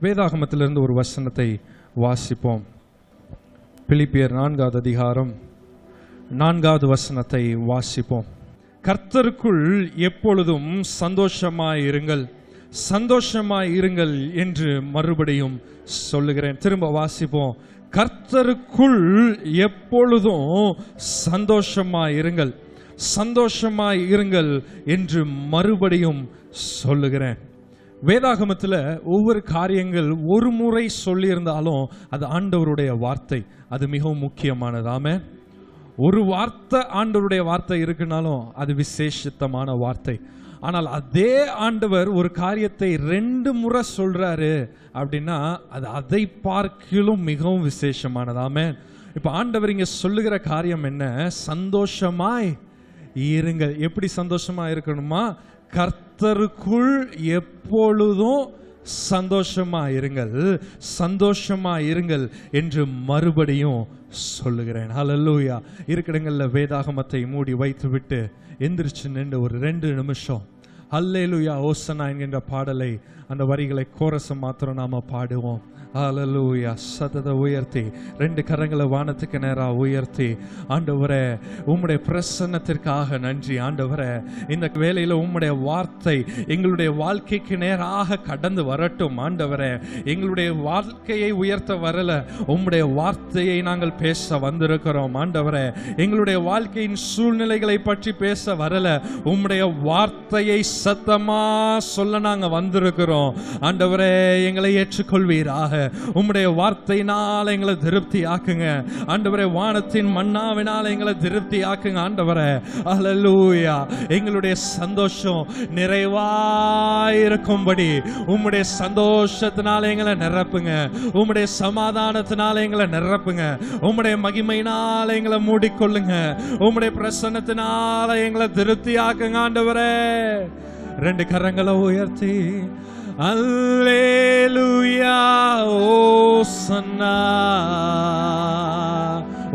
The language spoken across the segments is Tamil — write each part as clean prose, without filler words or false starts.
வேதாகமத்திலிருந்து ஒரு வசனத்தை வாசிப்போம். பிலிப்பியர் 4வது அதிகாரம் 4வது வசனத்தை வாசிப்போம். கர்த்தருக்குள் எப்பொழுதும் சந்தோஷமாயிருங்கள், சந்தோஷமாயிருங்கள் என்று மறுபடியும் சொல்லுகிறேன். திரும்ப வாசிப்போம். கர்த்தருக்குள் எப்பொழுதும் சந்தோஷமாயிருங்கள், சந்தோஷமாயிருங்கள் என்று மறுபடியும் சொல்லுகிறேன். வேதாகமத்தில் ஒவ்வொரு காரியங்கள் ஒரு முறை சொல்லியிருந்தாலும் அது ஆண்டவருடைய வார்த்தை, அது மிகவும் முக்கியமானது. ஆமென். ஒரு வார்த்தை ஆண்டவருடைய வார்த்தை இருக்குனாலும் அது விசேஷித்தமான வார்த்தை. ஆனால் அதே ஆண்டவர் ஒரு காரியத்தை 2 முறை சொல்றாரு அப்படின்னா அது அதை பார்க்கிலும் மிகவும் விசேஷமானது. ஆமென். இப்போ ஆண்டவர் இங்க சொல்லுகிற காரியம் என்ன? சந்தோஷமாய் இருங்கள். எப்படி சந்தோஷமா இருக்கணுமா? கர்த்தருக்குள் எப்பொழுதும் சந்தோஷமா இருங்கள், சந்தோஷமா இருங்கள் என்று மறுபடியும் சொல்லுகிறேன். ஹல்லேலூயா. இருக்கிறங்கள்ல வேதாகமத்தை மூடி வைத்து விட்டு எந்திரிச்சு நின்று ஒரு 2 நிமிஷம் ஹல்லேலூயா ஓசனா என்கின்ற பாடலை, அந்த வரிகளை கோரச மாத்திரம் நாம பாடுவோம். ஹல்லேலூயா. சத்தத்தை உயர்த்தி 2 கரங்களை வானத்துக்கு நேராக உயர்த்தி, ஆண்டவரே உம்முடைய பிரசன்னத்திற்காக நன்றி. ஆண்டவரே இந்த வேளையில் உம்முடைய வார்த்தை எங்களுடைய வாழ்க்கைக்கு நேராக கடந்து வரட்டும். ஆண்டவரே எங்களுடைய வாழ்க்கையை உயர்த்த வரல, உம்முடைய வார்த்தையை நாங்கள் பேச வந்திருக்கிறோம். ஆண்டவரே எங்களுடைய வாழ்க்கையின் சூழ்நிலைகளை பற்றி பேச வரல, உம்முடைய வார்த்தையை சத்தமா சொல்ல நாங்க வந்திருக்கிறோம். ஆண்டவரே எங்களை ஏற்றுக்கொள்வீராக. உம்முடைய வார்த்தையினால் எங்களை திருப்தி ஆக்குங்க. ஆண்டவரே வானத்தின் மன்னாவினால் எங்களை திருப்தி ஆக்குங்க. ஆண்டவரே ஹல்லேலூயா. எங்களுடைய சந்தோஷம் நிறைவாயிருக்கும்படி உம்முடைய சந்தோஷத்தினால எங்களை நிரப்புங்க, உம்முடைய சமாதானத்தினால எங்களை நிரப்புங்க, உம்முடைய மகிமையினால எங்களை மூடிக்கொள்ளுங்க, உம்முடைய பிரசன்னத்தினால எங்களை திருப்தி ஆக்குங்க. ஆண்டவரே 2 கரங்களை உயர்த்தி அல்லேலூயா ஓசன்னா,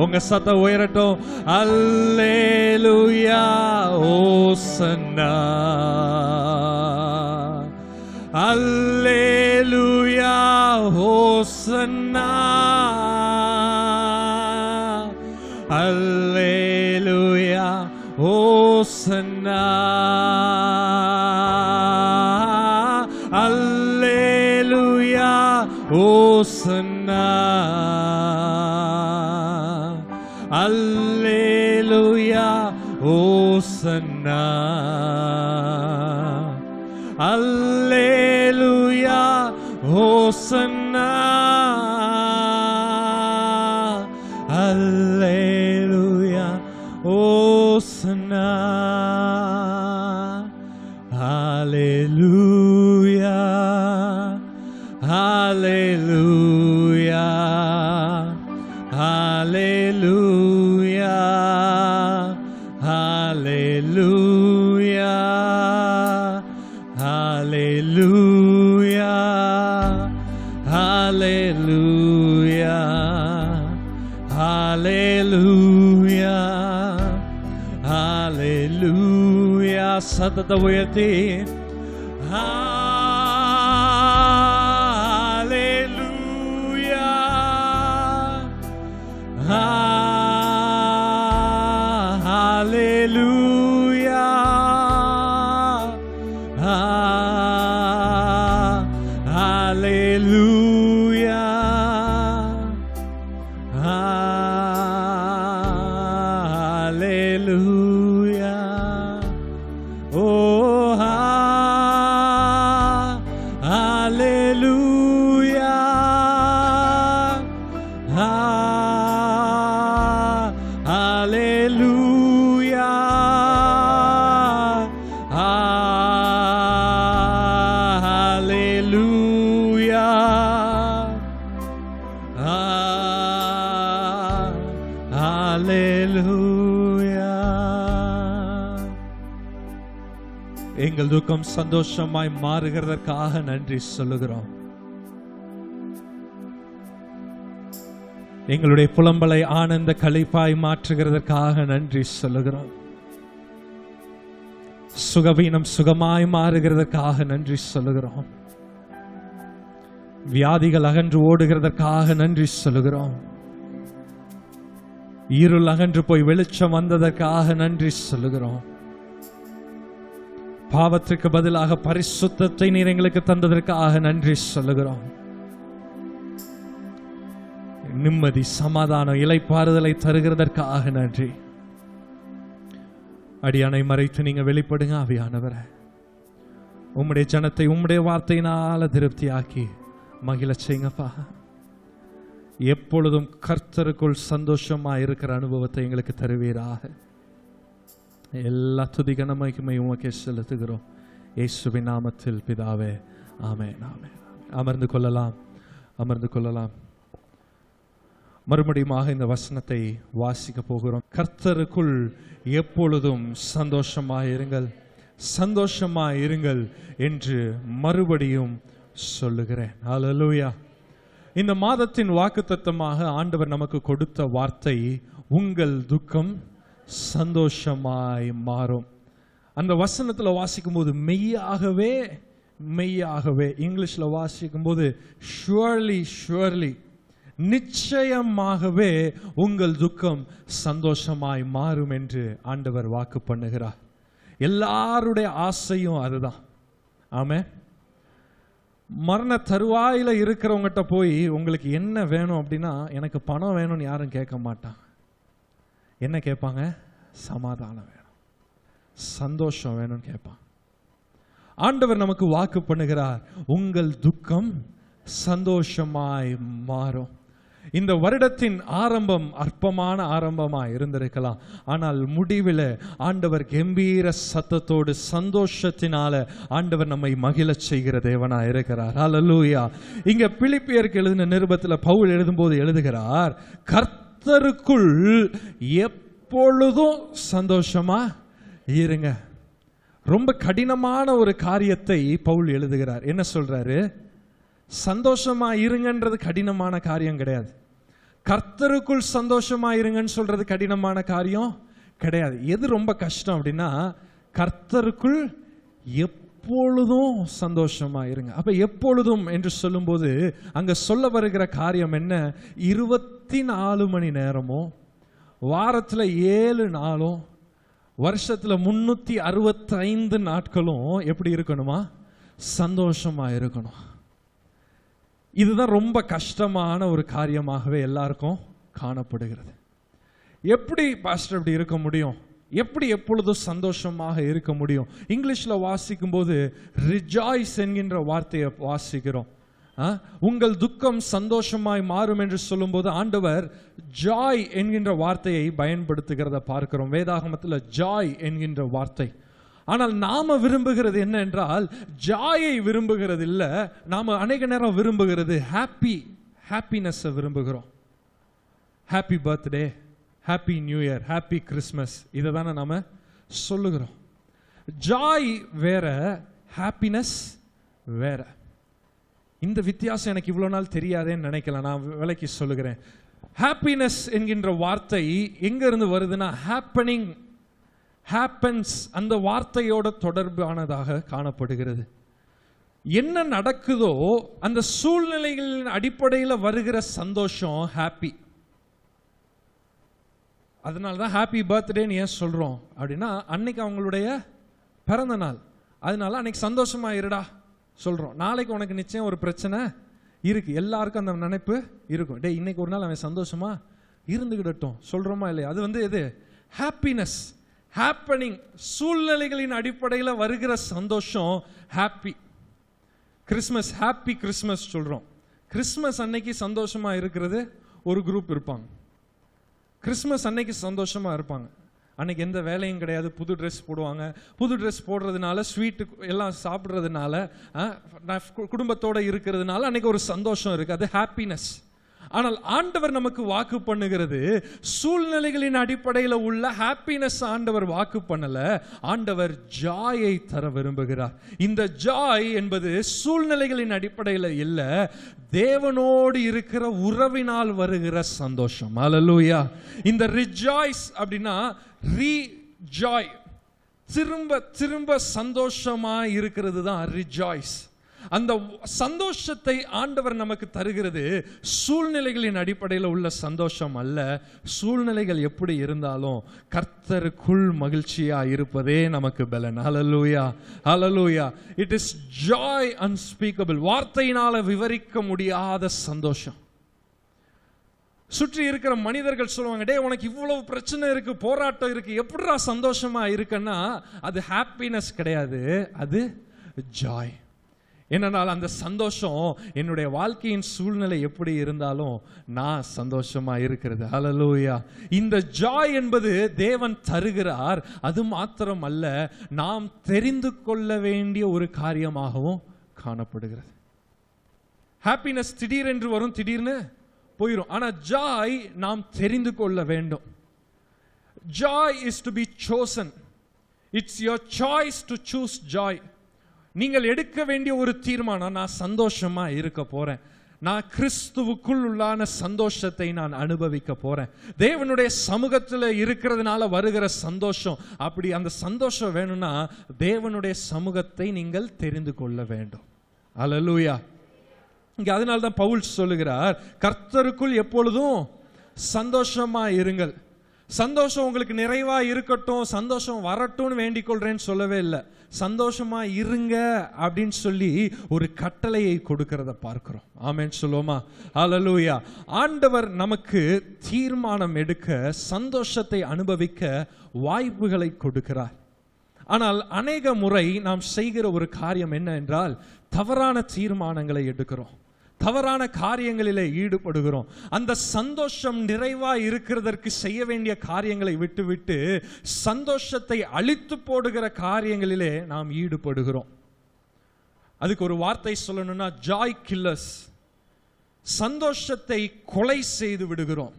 உங்க சத்தம் உயரட்டும். அல்லேலூயா ஓசன்னா, அல்லேலூயா ஓசன்னா, அல்லேலூயா ஓசன்னா, அல்லேலூயா ஓசன்னா, அல்லேலூயா ஓசன்னா, அல்லேலூயா ஓசன்னா, அல்லேலூயா ஓசன்னா, ஹல்லேலூயா, ஹல்லேலூயா, ஹல்லேலூயா, ஹல்லேலூயா, ஹல்லேலூயா, ஹல்லேலூயா, ஹல்லேலூயா, ஹல்லேலூயா. சத்தத்தை உயர்த்தி ஹல்லேலூயா, ஹல்லேலூயா, ஹல்லேலூயா, ஹல்லேலூயா. ஓ ஹல்லேலூயா, ஹல்லேலூயா, ஹல்லேலூயா, ஹல்லேலூயா. எங்கள் துக்கம் சந்தோஷமாய் மாறுகிறதற்காக நன்றி சொல்லுகிறோம். எங்களுடைய புலம்பலை ஆனந்த களிப்பாய் மாற்றுகிறதற்காக நன்றி சொல்லுகிறோம். சுகவீனம் சுகமாய் மாறுகிறதற்காக நன்றி சொல்லுகிறோம். வியாதிகள் அகன்று ஓடுகிறதற்காக நன்றி சொல்லுகிறோம். இருள் அகன்று போய் வெளிச்சம் வந்ததற்காக நன்றி சொல்லுகிறோம். பாவத்திற்கு பதிலாக பரிசுத்தத்தை நீர் எங்களுக்கு தந்ததற்காக நன்றி சொல்லுகிறோம். நிம்மதி, சமாதானம், இளைப்பாறுதலை தருகிறதற்காக நன்றி. அடியானை மறைத்து நீங்க வெளிப்படுங்க ஆவியானவரே. உம்முடைய ஜனத்தை உம்முடைய வார்த்தையினால திருப்தியாக்கி மகிழ செய்யுங்கப்பா. எப்பொழுதும் கர்த்தருக்குள் சந்தோஷமா இருக்கிற அனுபவத்தை எங்களுக்கு தருவீராக. எல்லா துதி கனமகிமை உமக்கே செலுத்துகிறோம் இயேசுவின் நாமத்தில் பிதாவே, ஆமென். ஆமென். அமர்ந்து கொள்ளலாம், அமர்ந்து கொள்ளலாம். மறுபடியுமாக இந்த வசனத்தை வாசிக்க போகிறோம். கர்த்தருக்குள் எப்பொழுதும் சந்தோஷமாயிருங்கள், சந்தோஷமாயிருங்கள் என்று மறுபடியும் சொல்லுகிறேன். ஹல்லேலூயா. இந்த மாதத்தின் வாக்குத்தத்தமாக ஆண்டவர் நமக்கு கொடுத்த வார்த்தை, உங்கள் துக்கம் சந்தோஷமாய் மாறும். அந்த வசனத்துல வாசிக்கும் போது மெய்யாகவே, மெய்யாகவே, இங்கிலீஷ்ல வாசிக்கும் போது surely, surely, நிச்சயமாகவே உங்கள் துக்கம் சந்தோஷமாய் மாறும் என்று ஆண்டவர் வாக்கு பண்ணுகிறார். எல்லாருடைய ஆசையும் அதுதான். ஆமென். மரண தருவாயில இருக்கிறவங்ககிட்ட போய் உங்களுக்கு என்ன வேணும் அப்படின்னா, எனக்கு பணம் வேணும்னு யாரும் கேட்க மாட்டாங்க. என்ன கேட்பாங்க? சமாதானம் வேணும், சந்தோஷம் வேணும்னு கேட்பாங்க. ஆண்டவர் நமக்கு வாக்கு பண்ணுகிறார், உங்கள் துக்கம் சந்தோஷமாய் மாறும். இந்த வருடத்தின் ஆரம்பம் அற்பமான ஆரம்பமாய் இருந்திருக்கலாம், ஆனால் முடிவில் ஆண்டவர் கம்பீர சத்தத்தோடு சந்தோஷத்தினால ஆண்டவர் நம்மை மகிழச் செய்கிற தேவனா இருக்கிறார். ஹல்லேலூயா. இங்க பிலிப்பியருக்கு எழுதின நிருபத்தில் பவுல் எழுதும்போது எழுதுகிறார், கர்த்தருக்குள் எப்பொழுதும் சந்தோஷமா இருங்க. ரொம்ப கடினமான ஒரு காரியத்தை பவுல் எழுதுகிறார். என்ன சொல்றாரு? சந்தோஷமா இருங்கன்றது கடினமான காரியம் கிடையாது. கர்த்தருக்குள் சந்தோஷமா இருங்கன்னு சொல்றது கடினமான காரியம் கிடையாது. எது ரொம்ப கஷ்டம் அப்படின்னா, கர்த்தருக்குள் எப்பொழுதும் சந்தோஷமா இருங்க. அப்ப எப்பொழுதும் என்று சொல்லும்போது அங்க சொல்ல வருகிற காரியம் என்ன? 24 மணி நேரமும், வாரத்துல 7 நாளும், வருஷத்துல 365 நாட்களும் எப்படி இருக்கணுமா? சந்தோஷமா இருக்கணும். இதுதான் ரொம்ப கஷ்டமான ஒரு காரியமாகவே எல்லாருக்கும் காணப்படுகிறது. எப்படி பாஸ்டர் இப்படி இருக்க முடியும்? எப்படி எப்பொழுதும் சந்தோஷமாக இருக்க முடியும்? இங்கிலீஷ்ல வாசிக்கும் போது ரிஜாய்ஸ் என்கின்ற வார்த்தையை வாசிக்கிறோம். உங்கள் துக்கம் சந்தோஷமாய் மாறும் என்று சொல்லும் போது ஆண்டவர் ஜாய் என்கின்ற வார்த்தையை பயன்படுத்துகிறத பார்க்கிறோம். வேதாகமத்தில் ஜாய் என்கின்ற வார்த்தை. ஆனால் நாம விரும்புகிறது என்ன என்றால், ஜாயை விரும்புகிறது இல்ல, நாம அநேக நேரம் விரும்புகிறது ஹாப்பினஸ் விரும்புகிறோம். Happy birthday, happy new year, happy Christmas, இதை தானே நாம சொல்லுகிறோம். ஜாய் வேற, ஹாப்பினஸ் வேற. இந்த வித்தியாசம் எனக்கு இவ்வளவு நாள் தெரியாதேன்னு நினைக்கலாம். நான் விலைக்கு சொல்லுகிறேன். ஹாப்பினஸ் என்கின்ற வார்த்தை எங்க இருந்து வருதுன்னா, ஹேப்பனிங், ஹேப்பன்ஸ், அந்த வார்த்தையோட தொடர்பானதாக காணப்படுகிறது. என்ன நடக்குதோ அந்த சூழ்நிலைகளின் அடிப்படையில் வருகிற சந்தோஷம் ஹாப்பி. அதனாலதான் ஹாப்பி பர்த்டேன்னு ஏன் சொல்றோம் அப்படின்னா, அன்னைக்கு அவங்களுடைய பிறந்த நாள், அதனால அன்னைக்கு சந்தோஷமா இருடா சொல்றோம். நாளைக்கு உனக்கு நிச்சயம் ஒரு பிரச்சனை இருக்கு, எல்லாருக்கும் அந்த நினைப்பு இருக்கும். டே, இன்னைக்கு ஒரு நாள் அவன் சந்தோஷமா இருந்துகிடட்டும் சொல்றோமா இல்லையா? அது வந்து எது? ஹாப்பினஸ், ஹேப்பனிங், சூழ்நிலைகளின் அடிப்படையில் வருகிற சந்தோஷம் ஹாப்பி. கிறிஸ்மஸ், ஹாப்பி கிறிஸ்மஸ் சொல்றோம். கிறிஸ்மஸ் அன்னைக்கு சந்தோஷமா இருக்கிறது ஒரு குரூப் இருப்பாங்க. கிறிஸ்மஸ் அன்னைக்கு சந்தோஷமா இருப்பாங்க. அன்னைக்கு எந்த வேலையும் கிடையாது, புது ட்ரெஸ் போடுவாங்க. புது ட்ரெஸ் போடுறதுனால, ஸ்வீட்டு எல்லாம் சாப்பிட்றதுனால, குடும்பத்தோட இருக்கிறதுனால அன்னைக்கு ஒரு சந்தோஷம் இருக்கு, அது ஹாப்பினஸ். ஆனால் ஆண்டவர் நமக்கு வாக்கு பண்ணுகிறது, சூழ்நிலைகளின் அடிப்படையில் உள்ள ஹாப்பினஸ் ஆண்டவர் வாக்கு பண்ணல, ஆண்டவர் ஜாயை தர விரும்புகிறார். இந்த ஜாய் என்பது சூழ்நிலைகளின் அடிப்படையில் இல்ல, தேவனோடு இருக்கிற உறவினால் வருகிற சந்தோஷம். ஹல்லேலூயா. இந்த ரிஜாய்ஸ் அப்படின்னா ரீஜாய், திரும்ப திரும்ப சந்தோஷமா இருக்கிறது தான் ரிஜாய்ஸ். அந்த சந்தோஷத்தை ஆண்டவர் நமக்கு தருகிறது சூழ்நிலைகளின் அடிப்படையில் உள்ள சந்தோஷம் அல்ல. சூழ்நிலைகள் எப்படி இருந்தாலும் கர்த்தருக்குள் மகிழ்ச்சியா இருப்பதே நமக்கு பலன். Hallelujah, hallelujah. It is joy unspeakable. வார்த்தையினால விவரிக்க முடியாத சந்தோஷம். சுற்றி இருக்கிற மனிதர்கள் சொல்லுவாங்க, டே உனக்கு இவ்வளவு பிரச்சனை இருக்கு, போராட்டம் இருக்கு, எப்படிடா சந்தோஷமா இருக்குன்னா அது ஹாப்பினஸ் கிடையாது, அது ஜாய். என்னன்னா அந்த சந்தோஷம் என்னுடைய வாழ்க்கையின் சூழ்நிலை எப்படி இருந்தாலும் நான் சந்தோஷமா இருக்கிறது. ஹல்லேலூயா. இந்த ஜாய் என்பது தேவன் தருகிறார். அது மாத்திரம் அல்ல, நாம் தெரிந்து கொள்ள வேண்டிய ஒரு காரியமாகவும் காணப்படுகிறது. ஹாப்பினஸ் திடீரென்று வரும், திடீர்னு போயிடும். ஆனா ஜாய் நாம் தெரிந்து கொள்ள வேண்டும். Joy is to be chosen. It's your choice to choose joy. நீங்கள் எடுக்க வேண்டிய ஒரு தீர்மானம், நான் சந்தோஷமா இருக்க போறேன், நான் கிறிஸ்துவுக்குள் உள்ளான சந்தோஷத்தை நான் அனுபவிக்க போறேன். தேவனுடைய சமூகத்தில் இருக்கிறதுனால வருகிற சந்தோஷம். அப்படி அந்த சந்தோஷம் வேணும்னா தேவனுடைய சமூகத்தை நீங்கள் தெரிந்து கொள்ள வேண்டும். ஹல்லேலூயா. இங்க அதனால தான் பவுல் சொல்லுகிறார், கர்த்தருக்குள் எப்பொழுதும் சந்தோஷமா இருங்கள். சந்தோஷம் உங்களுக்கு நிறைவா இருக்கட்டும், சந்தோஷம் வரட்டும்னு வேண்டிக் கொள்றேன்னு சொல்லவே இல்லை. சந்தோஷமா இருங்க அப்படின்னு சொல்லி ஒரு கட்டளையை கொடுக்கிறத பார்க்கிறோம். ஆமென் சொல்லுவோமா? ஹல்லேலூயா. ஆண்டவர் நமக்கு தீர்மானம் எடுக்க, சந்தோஷத்தை அனுபவிக்க வாய்ப்புகளை கொடுக்கிறார். ஆனால் அநேக முறை நாம் செய்கிற ஒரு காரியம் என்ன என்றால், தவறான தீர்மானங்களை எடுக்கிறோம், தவறான காரியங்களிலே ஈடுபடுகிறோம். அந்த சந்தோஷம் நிறைவா இருக்கிறதற்கு செய்ய வேண்டிய காரியங்களை விட்டுவிட்டு சந்தோஷத்தை அழித்து போடுகிற காரியங்களிலே நாம் ஈடுபடுகிறோம். அதுக்கு ஒரு வார்த்தை சொல்லணும்னா ஜாய் கில்லர்ஸ். சந்தோஷத்தை கொலை செய்து விடுகிறோம்.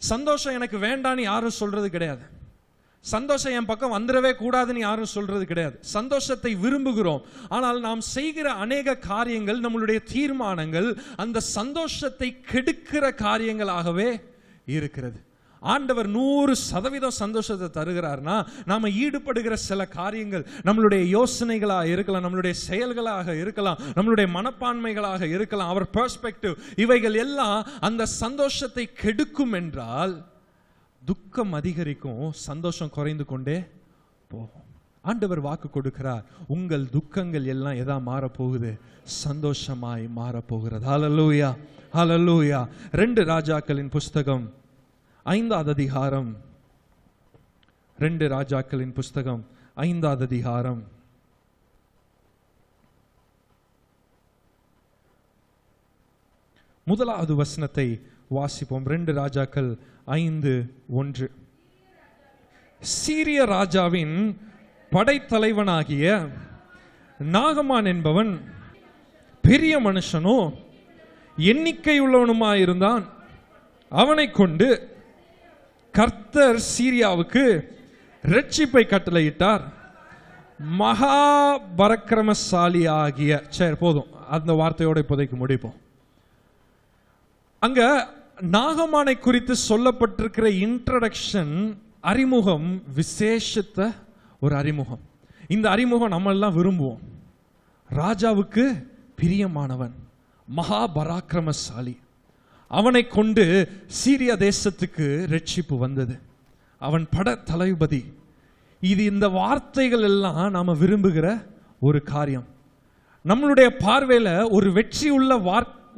சந்தோஷம் எனக்கு வேண்டான்னு யாரும் சொல்றது கிடையாது. சந்தோஷம் என் பக்கம் வந்துடவே கூடாதுன்னு யாரும் சொல்றது கிடையாது. சந்தோஷத்தை விரும்புகிறோம். ஆனால் நாம் செய்கிற அநேக காரியங்கள், நம்மளுடைய தீர்மானங்கள் அந்த சந்தோஷத்தை கெடுக்கிற காரியங்களாகவே இருக்கிறது. ஆண்டவர் 100% சந்தோஷத்தை தருகிறார்னா நாம ஈடுபடுகிற சில காரியங்கள் நம்மளுடைய யோசனைகளாக இருக்கலாம், நம்மளுடைய செயல்களாக இருக்கலாம், நம்மளுடைய மனப்பான்மைகளாக இருக்கலாம், அவர் பெர்ஸ்பெக்டிவ், இவைகள் எல்லாம் அந்த சந்தோஷத்தை கெடுக்கும் என்றால் துக்கம் அதிகரிக்கும், சந்தோஷம் குறைந்து கொண்டே போகும். ஆண்டவர் வாக்கு கொடுக்கிறார், உங்கள் துக்கங்கள் எல்லாம் எதா மாறப்போகுது? சந்தோஷமாய் மாறப்போகிறது. ஹல்லேலூயா, ஹல்லேலூயா. 2 ராஜாக்களின் புஸ்தகம் 5வது அதிகாரம். 2 ராஜாக்களின் புஸ்தகம் 5வது அதிகாரம். முதலாவது வசனத்தை வாசிப்போம். 2 ராஜாக்கள் 5:1. சீரிய ராஜாவின் படைத்தலைவனாகிய நாகமான் என்பவன் பெரிய மனுஷனோ எண்ணிக்கை உள்ளவனுமாயிருந்தான். அவனை கொண்டு கர்த்தர் சீரியாவுக்கு இரட்சிப்பை கட்டளையிட்டார். மகா பராக்கிரமசாலி ஆகிய, சரி போதும், அந்த வார்த்தையோட இப்போதைக்கு முடிப்போம். அங்க நாகமானை குறித்து சொல்லப்பட்டிருக்கிற இன்ட்ரடக்ஷன், அறிமுகம், விசேஷத்த ஒரு அறிமுகம். இந்த அறிமுகம் நம்ம எல்லாம் விரும்புவோம். ராஜாவுக்கு பிரியமானவன், மகா பராக்கிரமசாலி. அவனை கொண்டு சீரியா தேசத்துக்கு ரட்சிப்பு வந்தது. அவன் பட தளபதி. இது இந்த வார்த்தைகள் எல்லாம் நாம விரும்புகிற ஒரு காரியம். நம்மளுடைய பார்வையில ஒரு வெற்றி உள்ள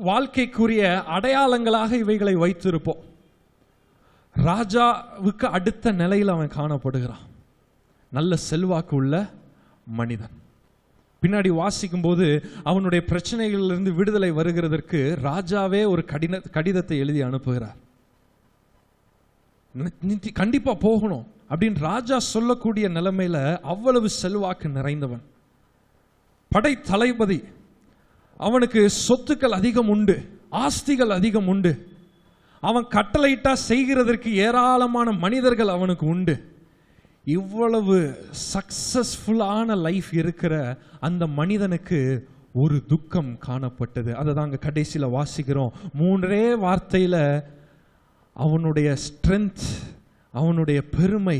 வாழ்க்கைக்குரிய அடையாளங்களாக இவைகளை வைத்திருப்போம். ராஜாவுக்கு அடுத்த நிலையில் அவன் காணப்படுகிறான். நல்ல செல்வாக்கு உள்ள மனிதன். பின்னாடி வாசிக்கும் போது அவனுடைய பிரச்சனைகளிலிருந்து விடுதலை வருகிறதற்கு ராஜாவே ஒரு கடிதத்தை எழுதி அனுப்புகிறார். கண்டிப்பா போகணும் அப்படின்னு ராஜா சொல்லக்கூடிய நிலைமையில அவ்வளவு செல்வாக்கு நிறைந்தவன், படை தளபதி. அவனுக்கு சொத்துக்கள் அதிகம் உண்டு, ஆஸ்திகள் அதிகம் உண்டு. அவன் கட்டளையிட்டா செய்கிறதற்கு ஏராளமான மனிதர்கள் அவனுக்கு உண்டு. இவ்வளவு சக்சஸ்ஃபுல்லான லைஃப் இருக்கிற அந்த மனிதனுக்கு ஒரு துக்கம் காணப்பட்டது. அதை தாங்க கடைசியில் வாசிக்கிறோம். 3 வார்த்தையில் அவனுடைய ஸ்ட்ரென்த், அவனுடைய பெருமை,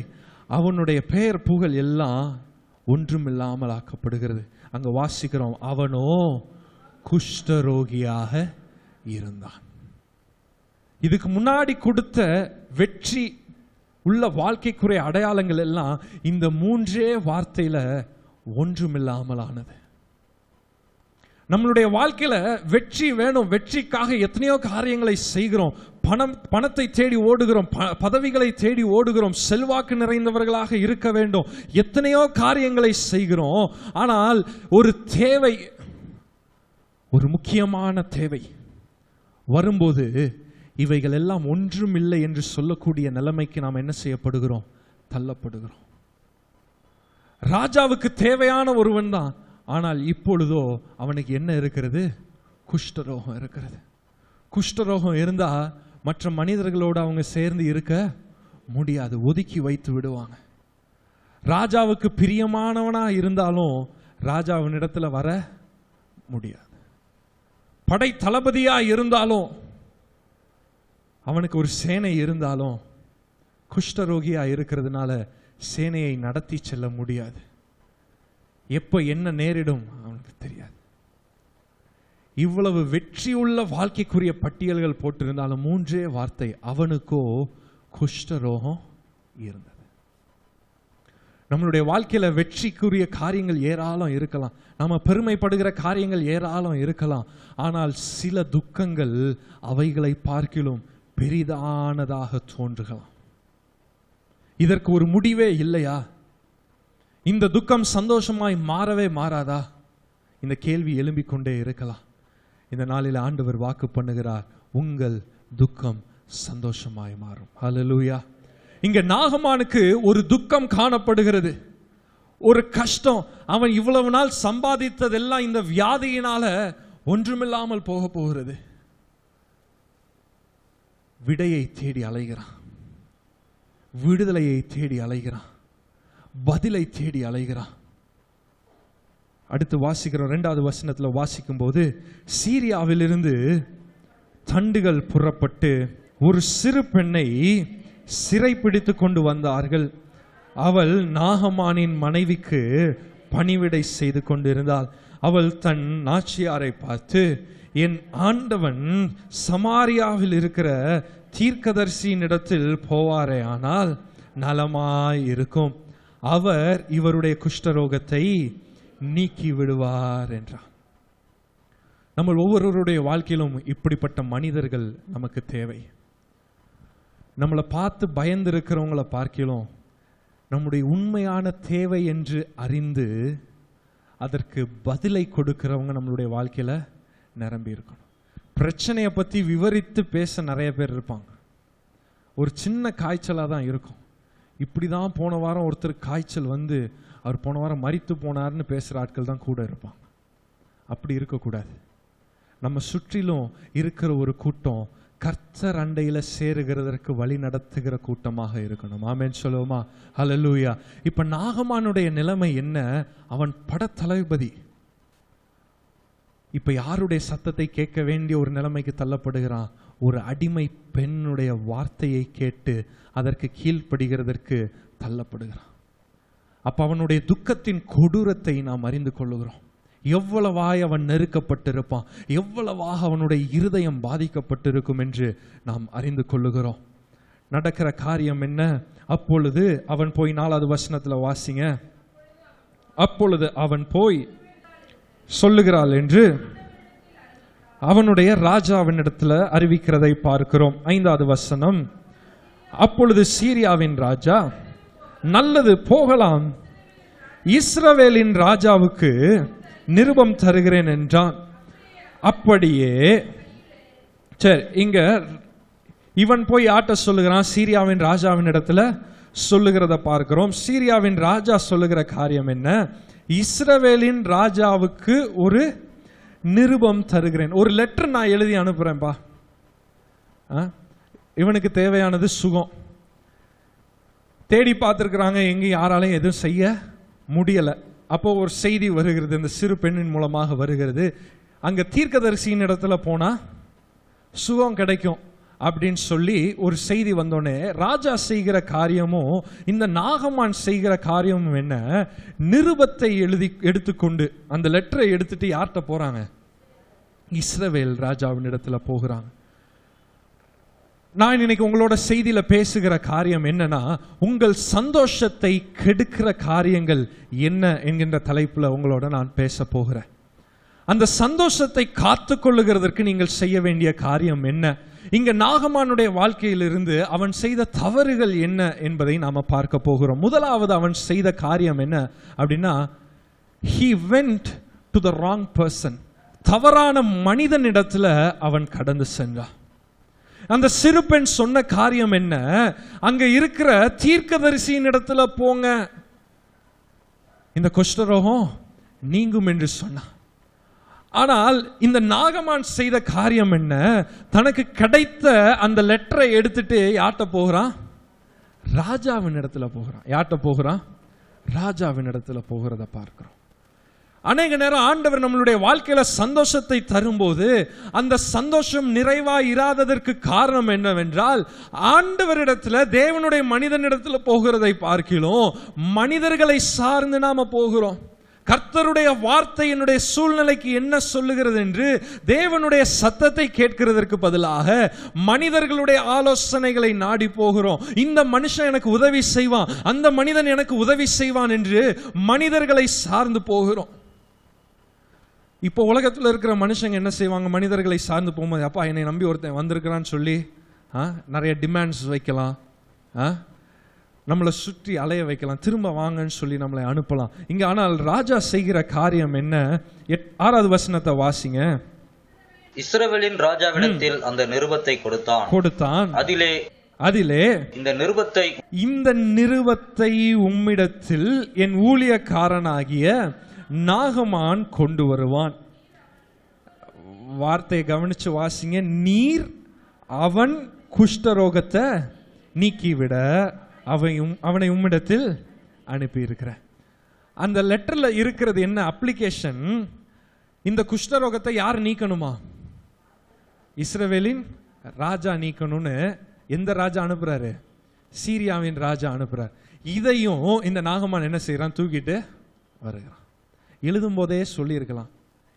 அவனுடைய பெயர் புகழ் எல்லாம் ஒன்றுமில்லாமல் ஆக்கப்படுகிறது. அங்க வாசிக்கிறோம், அவனோ குஷ்டரோகியாக இருந்தான். இதுக்கு முன்னாடி கொடுத்த வெற்றி உள்ள வாழ்க்கைக்குரிய அடையாளங்கள் எல்லாம் இந்த 3 வார்த்தையில ஒன்றுமில்லாமல் ஆனது. நம்மளுடைய வாழ்க்கையில வெற்றி வேணும், வெற்றிக்காக எத்தனையோ காரியங்களை செய்கிறோம். பணத்தை தேடி ஓடுகிறோம், பதவிகளை தேடி ஓடுகிறோம், செல்வாக்கு நிறைந்தவர்களாக இருக்க வேண்டும், எத்தனையோ காரியங்களை செய்கிறோம். ஆனால் ஒரு தேவை, ஒரு முக்கியமான தேவை வரும்போது இவைகள் எல்லாம் ஒன்றும் இல்லை என்று சொல்லக்கூடிய நிலைமைக்கு நாம் என்ன செய்யப்படுகிறோம்? தள்ளப்படுகிறோம். ராஜாவுக்கு தேவையான ஒருவன் தான், ஆனால் இப்பொழுதோ அவனுக்கு என்ன இருக்கிறது? குஷ்டரோகம் இருக்கிறது. குஷ்டரோகம் இருந்தா மற்ற மனிதர்களோடு அவங்க சேர்ந்து இருக்க முடியாது, ஒதுக்கி வைத்து விடுவாங்க. ராஜாவுக்கு பிரியமானவனா இருந்தாலும் ராஜாவினிடத்துல வர முடியாது. படை தளபதியா இருந்தாலும், அவனுக்கு ஒரு சேனை இருந்தாலும், குஷ்டரோகியா இருக்கிறதுனால சேனையை நடத்தி செல்ல முடியாது. எப்ப என்ன நேரிடும் அவனுக்கு தெரியாது. இவ்வளவு வெற்றியுள்ள வாழ்க்கைக்குரிய பட்டியல்கள் போட்டிருந்தாலும் 3 வார்த்தை, அவனுக்கோ குஷ்டரோகம் இருந்தது. நம்மளுடைய வாழ்க்கையில வெற்றிக்குரிய காரியங்கள் ஏராளம் இருக்கலாம், நம்ம பெருமைப்படுகிற காரியங்கள் ஏராளம் இருக்கலாம். ஆனால் சில துக்கங்கள் அவைகளை பார்க்கிலும் பெரிதானதாக தோன்றுகலாம். இதற்கு ஒரு முடிவே இல்லையா? இந்த துக்கம் சந்தோஷமாய் மாறவே மாறாதா? இந்த கேள்வி எழும்பிக் கொண்டே இருக்கலாம். இந்த நாளில் ஆண்டவர் வாக்கு பண்ணுகிறார், உங்கள் துக்கம் சந்தோஷமாய் மாறும். ஹல்லேலூயா. இங்க நாகமானுக்கு ஒரு துக்கம் காணப்படுகிறது, ஒரு கஷ்டம். அவன் இவ்வளவு நாள் சம்பாதித்ததெல்லாம் இந்த வியாதியினால ஒன்றுமில்லாமல் போக போகிறது. விடையை தேடி அலைகிறான், விடுதலையை தேடி அலைகிறான், பதிலை தேடி அலைகிறான். அடுத்து வாசிக்கிறோம், 2வது வசனத்துல வாசிக்கும் போது, சீரியாவிலிருந்து தண்டுகள் புறப்பட்டு ஒரு சிறு பெண்ணை சிறைப்பிடித்து கொண்டு வந்தார்கள். அவள் நாகமானின் மனைவிக்கு பணிவிடை செய்து கொண்டிருந்தாள். அவள் தன் நாச்சியாரை பார்த்து, என் ஆண்டவன் சமாரியாவில் இருக்கிற தீர்க்கதரிசியினிடத்தில் போவாரே ஆனால் நலமாய் இருக்கும், அவர் இவருடைய குஷ்டரோகத்தை நீக்கி விடுவார் என்றார். நம்ம ஒவ்வொருவருடைய வாழ்க்கையிலும் இப்படிப்பட்ட மனிதர்கள் நமக்கு தேவை. நம்மளை பார்த்து பயந்து இருக்கிறவங்களை பார்க்கலாம், நம்முடைய உண்மையான தேவை என்று அறிந்து அதற்கு பதிலை கொடுக்கிறவங்க நம்மளுடைய வாழ்க்கையில நிரம்பி இருக்கணும். பிரச்சனையை பத்தி விவரித்து பேச நிறைய பேர் இருப்பாங்க. ஒரு சின்ன காய்ச்சலாக தான் இருக்கும். இப்படிதான் போன வாரம் ஒருத்தர் காய்ச்சல் வந்து அவர் போன வாரம் மரித்து போனார்னு பேசுகிற ஆட்கள் தான் கூட இருப்பாங்க. அப்படி இருக்கக்கூடாது. நம்ம சுற்றிலும் இருக்கிற ஒரு கூட்டம் கர்த்தர் அண்டையில சேருகிறதற்கு வழி நடத்துகிற கூட்டமாக இருக்கணும். ஆமென் சொல்லுவோமா? ஹல்லேலூயா. இப்ப நாகமானுடைய நிலைமை என்ன? அவன் படத்தளபதி. இப்ப யாருடைய சத்தத்தை கேட்க வேண்டிய ஒரு நிலைமைக்கு தள்ளப்படுகிறான்? ஒரு அடிமை பெண்ணுடைய வார்த்தையை கேட்டு அதற்கு கீழ்ப்படுகிறதற்கு தள்ளப்படுகிறான். அப்ப அவனுடைய துக்கத்தின் கொடூரத்தை நாம் அறிந்து கொள்ளுகிறோம். எவ்வளவாய் அவன் நெருக்கப்பட்டிருப்பான், எவ்வளவாக அவனுடைய இருதயம் பாதிக்கப்பட்டிருக்கும் என்று நாம் அறிந்து கொள்ளுகிறோம். நடக்கிற காரியம் என்ன? அப்பொழுது அவன் போய் 4வது வசனத்துல வாசிங்க. அப்பொழுது அவன் போய் சொல்லுகிறாள் என்று அவனுடைய ராஜாவினிடத்துல அறிவிக்கிறதை பார்க்கிறோம். 5வது வசனம், அப்பொழுது சீரியாவின் ராஜா, நல்லது போகலாம், இஸ்ரவேலின் ராஜாவுக்கு நிருபம் தருகிறேன் என்றான். அப்படியே சரி, இங்க இவன் போய் ஆட்ட சொல்லுகிறான், சீரியாவின் ராஜாவின் இடத்துல சொல்லுகிறத பார்க்கிறோம். சீரியாவின் ராஜா சொல்லுகிற காரியம் என்ன? இஸ்ரவேலின் ராஜாவுக்கு ஒரு நிருபம் தருகிறேன், ஒரு லெட்டர் நான் எழுதி அனுப்புறேன்பா. இவனுக்கு தேவையானது சுகம். தேடி பார்த்துருக்குறாங்க, எங்கேயும் யாராலையும் எதுவும் செய்ய முடியல. அப்போ ஒரு செய்தி வருகிறது, இந்த சிறு பெண்ணின் மூலமாக வருகிறது. அங்க தீர்க்கதரிசியின் இடத்துல போனா சுகம் கிடைக்கும். அப்படின்னு சொல்லி ஒரு செய்தி வந்தோடனே ராஜா செய்கிற காரியமும் இந்த நாகமான் செய்கிற காரியமும் என்ன, நிருபத்தை எடுத்துக்கொண்டு அந்த லெட்டரை எடுத்துட்டு யார்கிட்ட போறாங்க? இஸ்ரவேல் ராஜாவின் இடத்துல போகிறாங்க. நான் இன்னைக்கு உங்களோட செய்தியில பேசுகிற காரியம் என்னன்னா, உங்கள் சந்தோஷத்தை கெடுக்கிற காரியங்கள் என்ன என்கின்ற தலைப்புல உங்களோட நான் பேச போகிறேன். அந்த சந்தோஷத்தை காத்து கொள்ளுகிறதற்கு நீங்கள் செய்ய வேண்டிய காரியம் என்ன, இங்க நாகமானுடைய வாழ்க்கையிலிருந்து அவன் செய்த தவறுகள் என்ன என்பதை நாம பார்க்க போகிறோம். முதலாவது அவன் செய்த காரியம் என்ன அப்படின்னா, he went to the wrong person. தவறான மனிதனிடத்துல அவன் கடந்து சென்றான். அந்த சிறு பெண் சொன்ன காரியம் என்ன, அங்க இருக்கிற தீர்க்கதரிசியின் இடத்துல போங்க, இந்த குஷ்டரோகம் நீங்கும் என்று சொன்னான். ஆனால் இந்த நாகமான் செய்த காரியம் என்ன, தனக்கு கிடைத்த அந்த லெட்டரை எடுத்துட்டு யார்கிட்ட போகிறான்? ராஜாவின் இடத்துல போகிறான். யார்கிட்ட போகிறான்? ராஜாவின் இடத்துல போகிறத பார்க்கிறோம். அநேக நேரம் ஆண்டவர் நம்மளுடைய வாழ்க்கையில சந்தோஷத்தை தரும்போது அந்த சந்தோஷம் நிறைவாய் இராததற்கு காரணம் என்னவென்றால், ஆண்டவரிடத்துல தேவனுடைய மனிதனிடத்துல போகிறதை பார்க்கிறோம், மனிதர்களை சார்ந்து நாம போகிறோம். கர்த்தருடைய வார்த்தை என்னுடைய சூழ்நிலைக்கு என்ன சொல்லுகிறது என்று தேவனுடைய சத்தத்தை கேட்கிறதற்கு பதிலாக மனிதர்களுடைய ஆலோசனைகளை நாடி போகிறோம். இந்த மனுஷன் எனக்கு உதவி செய்வான், அந்த மனிதன் எனக்கு உதவி செய்வான் என்று மனிதர்களை சார்ந்து போகிறோம். இப்போ உலகத்தில் இருக்கிற மனுஷங்க என்ன செய்வாங்க? மனிதர்களை சார்ந்து போகும்போது, அப்பா என்னை நம்பி ஒருத்தன் வந்திருக்கிறான்னு சொல்லி நிறைய டிமாண்ட்ஸ் வைக்கலாம், நம்மளை சுற்றி அலைய வைக்கலாம், திரும்ப வாங்கன்னு சொல்லி நம்மளை அனுப்பலாம் இங்க. ஆனால் ராஜா செய்கிற காரியம் என்ன? 6வது வசனத்தை வாசிங்க. இஸ்ரவேலின் ராஜாவிடத்தில் அந்த நிருபத்தை கொடுத்தான். அதிலே இந்த நிருபத்தை உம்மிடத்தில் என் ஊழியக்காரனாகிய நாகமான் கொண்டு வருவான். வார்த்தையை கவனிச்சு வாசிங்க. நீர் அவன் குஷ்டரோகத்தை நீக்கிவிட அவனை உம்மிடத்தில் அனுப்பி இருக்கிற. அந்த லெட்டர்ல இருக்கிறது என்ன? அப்ளிகேஷன். இந்த குஷ்டரோகத்தை யார் நீக்கணுமா? இஸ்ரவேலின் ராஜா நீக்கணும்னு எந்த ராஜா அனுப்புறாரு? சீரியாவின் ராஜா அனுப்புறார். இதையும் இந்த நாகமான் என்ன செய்யறான்? தூக்கிட்டு வருகிறான். எழுதும் போதே சொல்லி இருக்கலாம்,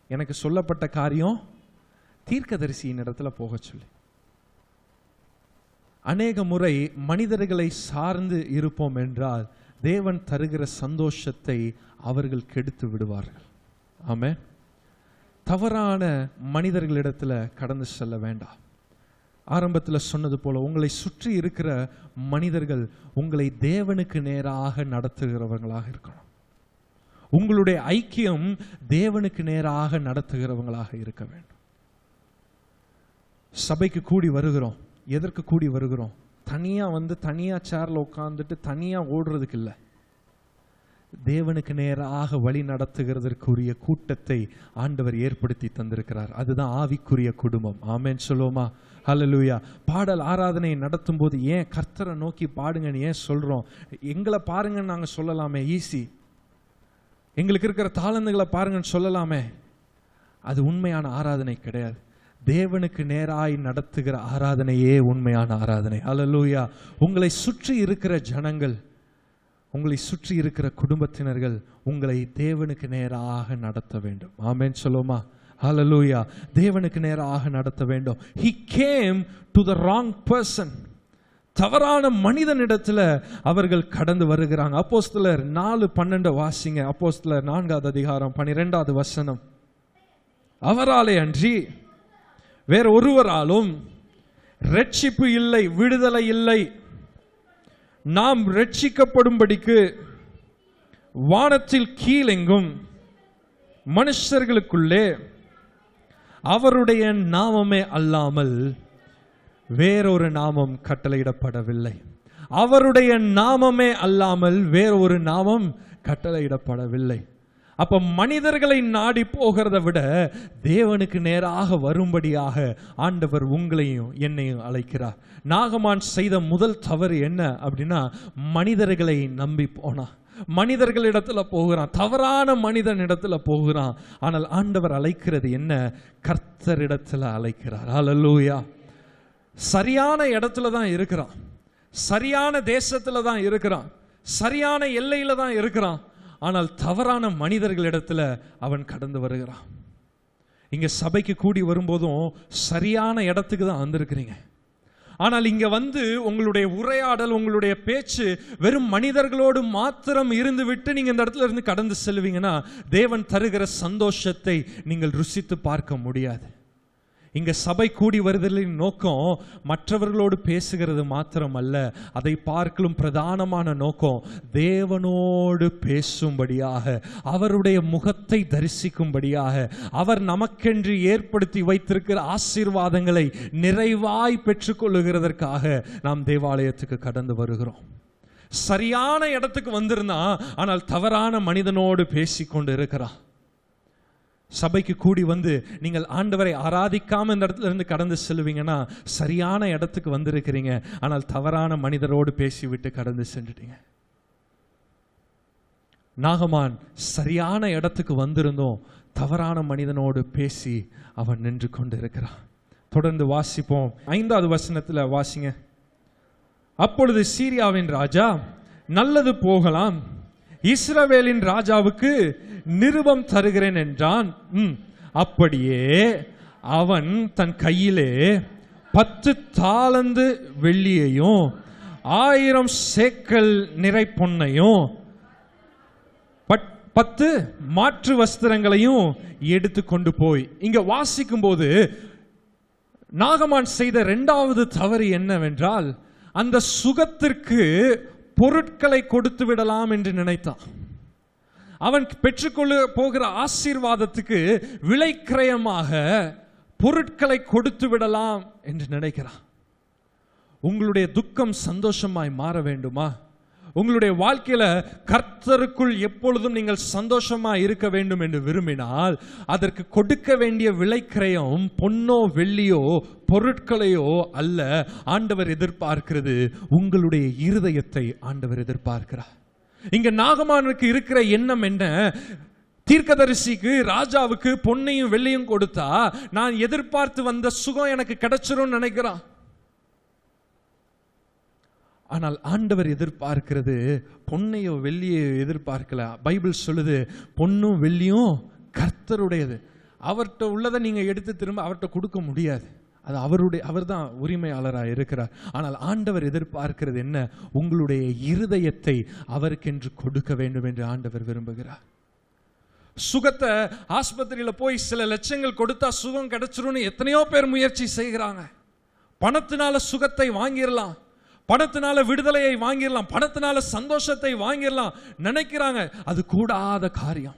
எனக்கு சொல்லப்பட்ட காரியம் தீர்க்கதரிசியின் இடத்துல போக சொல்லி. அநேக முறை மனிதர்களை சார்ந்து இருப்போம் என்றால் தேவன் தருகிற சந்தோஷத்தை அவர்கள் கெடுத்து விடுவார்கள். ஆமென். தவறான மனிதர்களிடத்துல கடந்து செல்ல வேண்டாம். ஆரம்பத்தில் சொன்னது போல உங்களை சுற்றி இருக்கிற மனிதர்கள் உங்களை தேவனுக்கு நேராக நடத்துகிறவர்களாக இருக்கணும். உங்களுடைய ஐக்கியம் தேவனுக்கு நேராக நடத்துகிறவங்களாக இருக்க வேண்டும். சபைக்கு கூடி வருகிறோம், எதற்கு கூடி வருகிறோம்? தனியா வந்து தனியா சேர்ல உட்கார்ந்துட்டு தனியா ஓடுறதுக்கு இல்லை, தேவனுக்கு நேராக வழி நடத்துகிறதற்குரிய கூட்டத்தை ஆண்டவர் ஏற்படுத்தி தந்திருக்கிறார். அதுதான் ஆவிக்குரிய குடும்பம். ஆமென் சொல்லுவோமா? ஹல்லேலூயா. பாடல் ஆராதனை நடத்தும் போது ஏன் கர்த்தரை நோக்கி பாடுங்கன்னு ஏன் சொல்றோம்? எங்களை பாருங்கன்னு நாங்க சொல்லலாமே, ஈஸி. எங்களுக்கு இருக்கிற தாளந்துகளை பாருங்கன்னு சொல்லலாமே. அது உண்மையான ஆராதனை கிடையாது. தேவனுக்கு நேராய் நடத்துகிற ஆராதனையே உண்மையான ஆராதனை. ஹல்லேலூயா. உங்களை சுற்றி இருக்கிற ஜனங்கள், உங்களை சுற்றி இருக்கிற குடும்பத்தினர்கள் உங்களை தேவனுக்கு நேராக நடத்த வேண்டும். ஆமென் சொல்லுமா? ஹல்லேலூயா. தேவனுக்கு நேராக நடத்த வேண்டும். He came to the wrong person. தவறான மனிதனிடத்துல அவர்கள் கடந்து வருகிறாங்க. அப்போஸ்தலர் 4:12 வாசிங்க. அப்போஸ்தலர் 4வது அதிகாரம் 12வது வசனம். அவராலே அன்றி வேற ஒருவராலும் ரட்சிப்பு இல்லை, விடுதலை இல்லை. நாம் ரட்சிக்கப்படும்படிக்கு வானத்தில் கீழெங்கும் மனுஷர்களுக்குள்ளே அவருடைய நாமமே அல்லாமல் வேறொரு நாமம் கட்டளையிடப்படவில்லை. அவருடைய நாமமே அல்லாமல் வேறொரு நாமம் கட்டளையிடப்படவில்லை. அப்ப மனிதர்களை நாடி போகிறத விட தேவனுக்கு நேராக வரும்படியாக ஆண்டவர் உங்களையும் என்னையும் அழைக்கிறார். நாகமான் செய்த முதல் தவறு என்ன அப்படின்னா, மனிதர்களை நம்பி போனா, மனிதர்களிடத்துல போகிறான், தவறான மனிதன் இடத்துல போகிறான். ஆனால் ஆண்டவர் அழைக்கிறது என்ன? கர்த்தரிடத்துல அழைக்கிறார். ஹல்லேலூயா. சரியான இடத்துல தான் இருக்கிறான், சரியான தேசத்துல தான் இருக்கிறான், சரியான எல்லையில தான் இருக்கிறான். ஆனால் தவறான மனிதர்களிடத்துல அவன் கடந்து வருகிறான். இங்க சபைக்கு கூடி வரும்போதும் சரியான இடத்துக்கு தான் வந்திருக்கிறீங்க. ஆனால் இங்க வந்து உங்களுடைய உரையாடல், உங்களுடைய பேச்சு வெறும் மனிதர்களோடு மாத்திரம் இருந்து விட்டு நீங்க இந்த இடத்துல இருந்து கடந்து செல்வீங்கன்னா தேவன் தருகிற சந்தோஷத்தை நீங்கள் ருசித்து பார்க்க முடியாது. இங்க சபை கூடி வருதலின் நோக்கம் மற்றவர்களோடு பேசுகிறது மாத்திரம் அல்ல, அதை பார்க்கலும் பிரதானமான நோக்கம் தேவனோடு பேசும்படியாக, அவருடைய முகத்தை தரிசிக்கும்படியாக, அவர் நமக்கென்று ஏற்படுத்தி வைத்திருக்கிற ஆசீர்வாதங்களை நிறைவாய் பெற்றுக்கொள்ளுகிறதற்காக நாம் தேவாலயத்துக்கு கடந்து வருகிறோம். சரியான இடத்துக்கு வந்திருந்தா ஆனால் தவறான மனிதனோடு பேசிக்கொண்டு இருக்கிறான். சபைக்கு கூடி வந்து நீங்கள் ஆண்டவரை ஆராதிக்காம இந்த இடத்துல இருந்து கடந்து செல்வீங்கன்னா சரியான இடத்துக்கு வந்திருக்கிறீங்க, ஆனால் தவறான மனிதரோடு பேசிவிட்டு கடந்து சென்றுட்டீங்க. நாகமான் சரியான இடத்துக்கு வந்திருந்தோம், தவறான மனிதனோடு பேசி அவன் நின்று கொண்டு இருக்கிறான். தொடர்ந்து வாசிப்போம். 5வது வசனத்துல வாசிங்க. அப்பொழுது சீரியாவின் ராஜா, நல்லது போகலாம், இஸ்ரவேலின் ராஜாவுக்கு நிருபம் தருகிறேன் என்றான். அப்படியே அவன் தன் கையிலே 10 தாலந்து வெள்ளியையும் 1000 சேக்கல் நிறை பொன்னையும் 10 மாற்று வஸ்திரங்களையும் எடுத்து கொண்டு போய், இங்க வாசிக்கும் போது நாகமான் செய்த 2வது தவறு என்னவென்றால் அந்த சுகத்திற்கு பொருட்களை கொடுத்து விடலாம் என்று நினைத்தான். அவன் பெற்றுக்கொள்ள போகிற ஆசீர்வாதத்துக்கு விலைக்கிரயமாக பொருட்களை கொடுத்து விடலாம் என்று நினைக்கிறான். உங்களுடைய துக்கம் சந்தோஷமாய் மாற வேண்டுமா? உங்களுடைய வாழ்க்கையில கர்த்தருக்குள் எப்பொழுதும் நீங்கள் சந்தோஷமா இருக்க வேண்டும் என்று விரும்பினால் அதற்கு கொடுக்க வேண்டிய விலைக்கிரயம் பொன்னோ வெள்ளியோ பொருட்களையோ அல்ல. ஆண்டவர் எதிர்பார்க்கிறது உங்களுடைய இருதயத்தை ஆண்டவர் எதிர்பார்க்கிறார். இங்க நாகமானுக்கு இருக்கிற எண்ணம் என்ன? தீர்க்கதரிசிக்கு, ராஜாவுக்கு பொன்னையும் வெள்ளியும் கொடுத்தா நான் எதிர்பார்த்து வந்த சுகம் எனக்கு கிடைச்சிரும் நினைக்கிறான். ஆனால் ஆண்டவர் எதிர்பார்க்கிறது பொன்னையோ வெள்ளியோ எதிர்பார்க்கல. பைபிள் சொல்லுது பொன்னும் வெள்ளியும் கர்த்தருடையது. அவர்கிட்ட உள்ளதை நீங்க எடுத்து திரும்ப அவர்கிட்ட கொடுக்க முடியாது. அது அவர் தான் உரிமையாளராக இருக்கிறார். ஆனால் ஆண்டவர் எதிர்பார்க்கிறது என்ன? உங்களுடைய இருதயத்தை அவருக்கென்று கொடுக்க வேண்டும் என்று ஆண்டவர் விரும்புகிறார். சுகத்தை ஆஸ்பத்திரியில போய் சில லட்சங்கள் கொடுத்தா சுகம் கிடைச்சிரும்னு எத்தனையோ பேர் முயற்சி செய்கிறாங்க. பணத்தினால சுகத்தை வாங்கிடலாம், பணத்தினால விடுதலையை வாங்கிடலாம், பணத்தினால சந்தோஷத்தை வாங்கிடலாம் நினைக்கிறாங்க. அது கூடாத காரியம்,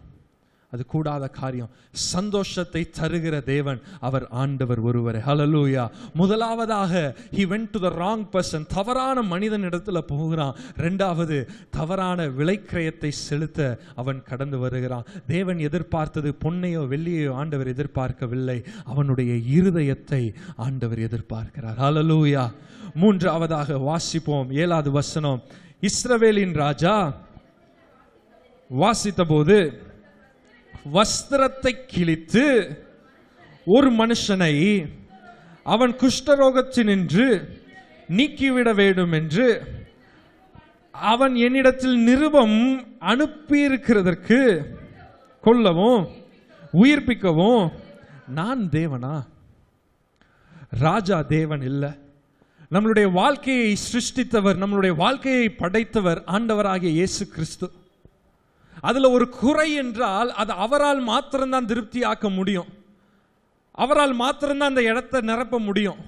அது கூடாத காரியம். சந்தோஷத்தை தருகிற தேவன் அவர் ஆண்டவர் ஒருவரே. ஹல்லேலூயா. முதலாவதாக he went to the wrong person, தவறான மனிதன் இடத்துல போகிறான். 2வது தவறான விலைக்கிரயத்தை செலுத்த அவன் கடந்து வருகிறான். தேவன் எதிர்பார்த்தது பொன்னையோ வெள்ளியோ ஆண்டவர் எதிர்பார்க்கவில்லை, அவனுடைய இருதயத்தை ஆண்டவர் எதிர்பார்க்கிறார். ஹல்லேலூயா. 3வதாக வாசிப்போம் 7வது வசனம். இஸ்ரவேலின் ராஜா வாசித்த போது வஸ்திரத்தை கிழித்து ஒரு மனுஷனை அவன் குஷ்டரோகத்தினின்று நீக்கிவிட வேண்டும் என்று அவன் என்னிடத்தில் நிருபம் அனுப்பியிருக்கிறதற்கு கொல்லவும் உயிர்ப்பிக்கவும் நான் தேவனா? ராஜா தேவன் இல்லை. நம்மளுடைய வாழ்க்கையை சிருஷ்டித்தவர், நம்மளுடைய வாழ்க்கையை படைத்தவர் ஆண்டவராகிய இயேசு கிறிஸ்து. அதுல ஒரு குறை என்றால் அது அவரால் மாத்திரம்தான் திருப்தியாக்க முடியும், அவரால் மாத்திரம்தான் அந்த இடத்தை நிரப்ப முடியும்.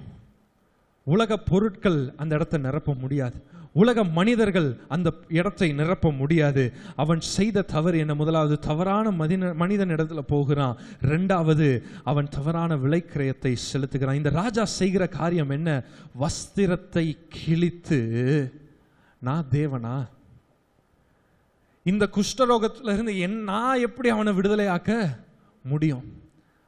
உலக பொருட்கள் அந்த இடத்தை நிரப்ப முடியாது, உலக மனிதர்கள் அந்த இடத்தை நிரப்ப முடியாது. அவன் செய்த தவறு என்ன? முதலாவது தவறான மனிதன் இடத்துல போகிறான். 2வது அவன் தவறான விலைக்கிரயத்தை செலுத்துகிறான். இந்த ராஜா செய்கிற காரியம் என்ன? வஸ்திரத்தை கிழித்து, நான் தேவனா? இந்த குஷ்டரோகத்துல இருந்து நான் எப்படி அவனை விடுதலையாக்க முடியும்?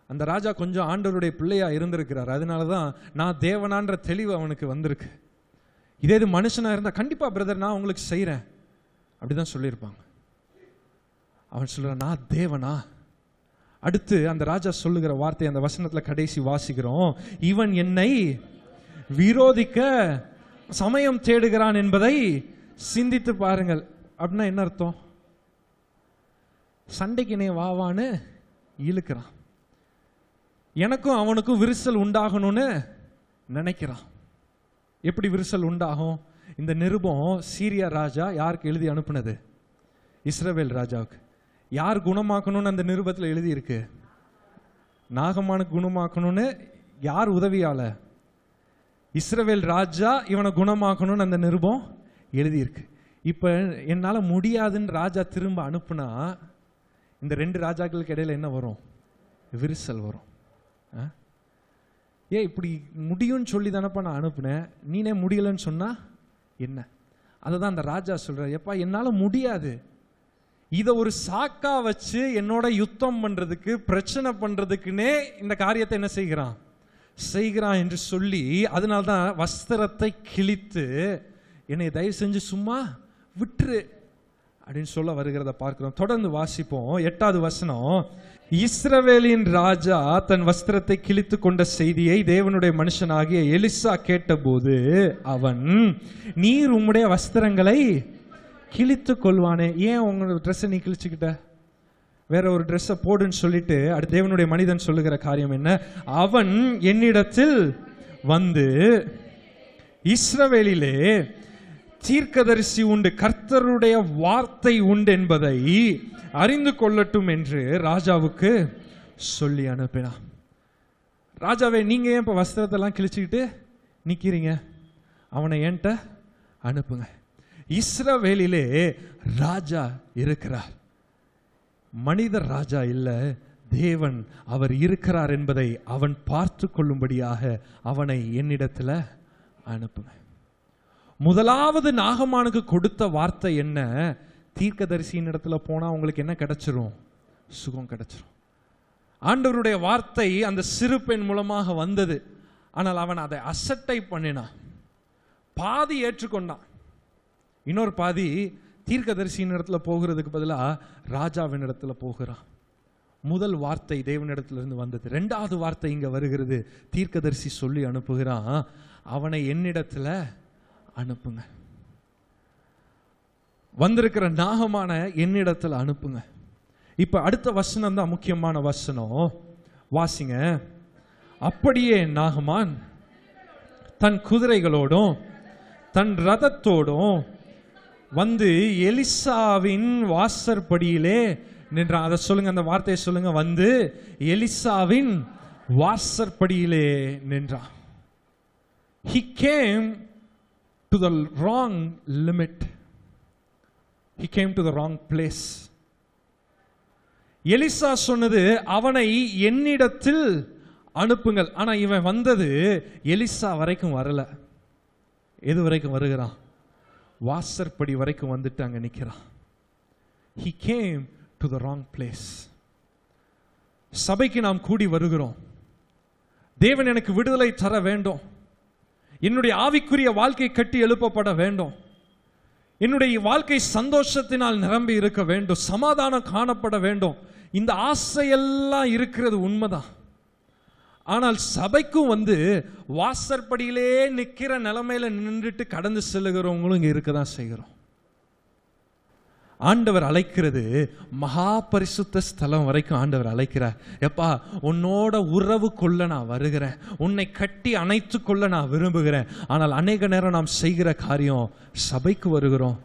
அந்த ராஜா கொஞ்சம் ஆண்டவருடைய பிள்ளையா இருந்திருக்கிறார், அதனாலதான் நான் தேவனான்ற தெளிவு அவனுக்கு வந்திருக்கு. இதே இது மனுஷனா இருந்தா கண்டிப்பா பிரதர் நான் உங்களுக்கு செய்யறேன் அப்படிதான் சொல்லியிருப்பாங்க. அவன் சொல்றான் நான் தேவனா? அடுத்து அந்த ராஜா சொல்லுகிற வார்த்தை அந்த வசனத்துல கடைசி வாசிக்கிறோம், இவன் என்னை விரோதிக்க சமயம் தேடுகிறான் என்பதை சிந்தித்து பாருங்கள். அப்படின்னா என்ன அர்த்தம்? சண்டைக்கு நீ வாவான்னு இழுக்கிறான், எனக்கும் அவனுக்கும் விரிசல் உண்டாகணும்னு நினைக்கிறான். எப்படி விரிசல் உண்டாகும்? இந்த நிருபம் சீரியா ராஜா யாருக்கு எழுதி அனுப்புனது? இஸ்ரவேல் ராஜாவுக்கு. யார் குணமாக்கணும்னு அந்த நிருபத்தில் எழுதி இருக்கு? நாகமானுக்கு குணமாக்கணும்னு யார் உதவியால? இஸ்ரவேல் ராஜா இவனை குணமாக்கணும்னு அந்த நிருபம் எழுதியிருக்கு. இப்ப என்னால முடியாதுன்னு ராஜா திரும்ப அனுப்புனா இந்த ரெண்டு ராஜாக்களுக்கு இடையில என்ன வரும்? விரிசல் வரும். இப்படி முடியும்னு சொல்லி தானப்பா நான் அனுப்புனேன், நீனே முடியலன்னு சொன்னா என்ன? அதை தான் அந்த ராஜா சொல்ற, எப்பா என்னால முடியாது, இதை ஒரு சாக்கா வச்சு என்னோட யுத்தம் பண்றதுக்கு, பிரச்சனை பண்றதுக்குன்னே இந்த காரியத்தை என்ன செய்கிறான் என்று சொல்லி, அதனால்தான் வஸ்திரத்தை கிழித்து என்னை தயவு செஞ்சு சும்மா விட்டுரு அப்படின்னு சொல்ல வருகிறத பார்க்கிறோம். தொடர்ந்து வாசிப்போம். 8வது வசனம். இஸ்ரவேலின் ராஜா தன் வஸ்திரத்தை கிழித்து கொண்ட செய்தியை தேவனுடைய மனுஷனாகிய எலிசா கேட்டபோது அவன், நீர் உம்முடைய வஸ்திரங்களை கிழித்து கொள்வானே, ஏன் உங்களோட ட்ரெஸ்ஸை நீ கிழிச்சுக்கிட்ட, வேற ஒரு ட்ரெஸ்ஸை போடுன்னு சொல்லிட்டு அடுத்து தேவனுடைய மனிதன் சொல்லுகிற காரியம் என்ன? அவன் என்னிடத்தில் வந்து இஸ்ரவேலிலே தீர்க்கதரிசி உண்டு, கர்த்தருடைய வார்த்தை உண்டு என்பதை அறிந்து கொள்ளட்டும் என்று ராஜாவுக்கு சொல்லி அனுப்பினான். ராஜாவே, நீங்க ஏன் இப்ப வஸ்திரத்தெல்லாம் கிழிச்சுக்கிட்டு நிக்கிறீங்க? அவனை என்கிட்ட அனுப்புங்க. இஸ்ரவேலிலே ராஜா இருக்கிறார், மனிதர் ராஜா இல்ல, தேவன் அவர் இருக்கிறார் என்பதை அவன் பார்த்து கொள்ளும்படியாக அவனை என்னிடத்துல அனுப்புங்க. முதலாவது நாகமானுக்கு கொடுத்த வார்த்தை என்ன? தீர்க்கதரிசியின் இடத்துல போனா உங்களுக்கு என்ன கிடைச்சிரும்? சுகம் கிடைச்சிரும். ஆண்டவருடைய வார்த்தை அந்த சிறு பெண் மூலமாக வந்தது. ஆனால் அவன் அதை அசட்டை பண்ணினான், பாதி ஏற்றுக்கொண்டான், இன்னொரு பாதி தீர்க்கதரிசியின் இடத்துல போகிறதுக்கு பதிலாக ராஜாவின் இடத்துல போகிறான். முதல் வார்த்தை தேவனிடத்திலிருந்து வந்தது. 2வது வார்த்தை இங்க வருகிறது. தீர்க்கதரிசி சொல்லி அனுப்புகிறான், அவனை என்னிடத்துல அனுப்புங்க, வந்திருக்கிற நாகமான என்னிடத்துல அனுப்புங்க. இப்ப அடுத்த வசனம் தான் முக்கியமான வசனம், வாசிங்க. அப்படியே நாகமான் தன் குதிரைகளோடும் தன் ரதத்தோடும் வந்து எலிசாவின் வாசற்படியிலே நின்றான். அதை சொல்லுங்க, அந்த வார்த்தையை சொல்லுங்க. வந்து எலிசாவின் வாசற்படியிலே நின்றான். He came to the wrong limit. He came to the wrong place. Eliza சொன்னது, அவனை என்னிடத்தில் அனுப்புங்கள். ஆனா இவன் வந்தது எலிசா வரைக்கும் வரல. எது வரைக்கும் வருகிறான்? வாசற்படி வரைக்கும் வந்துட்டு அங்க நிக்கிறான். He came to the wrong place. சபைக்கு நாம் கூடி வருகிறோம். தேவன் எனக்கு விடுதலை தர வேண்டும், என்னுடைய ஆவிக்குரிய வாழ்க்கை கட்டி எழுப்பப்பட வேண்டும், என்னுடைய வாழ்க்கை சந்தோஷத்தினால் நிரம்பி இருக்க வேண்டும், சமாதானம் காணப்பட வேண்டும். இந்த ஆசையெல்லாம் இருக்கிறது உண்மைதான். ஆனால் சபைக்கும் வந்து வாசற்படியிலே நிற்கிற நிலைமையில நின்றுட்டு கடந்து செல்லுகிறவங்களும் இங்க இருக்கதான் செய்கிறோம். ஆண்டவர் அழைக்கிறது மகா பரிசுத்த ஸ்தலம் வரைக்கும் ஆண்டவர் அழைக்கிறார். எப்பா, உன்னோட உறவு கொள்ள நான் வருகிறேன், உன்னை கட்டி அணைத்து கொள்ள நான் விரும்புகிறேன். ஆனால் அநேக நேரம் நாம் செய்கிற காரியம், சபைக்கு வருகிறோம்,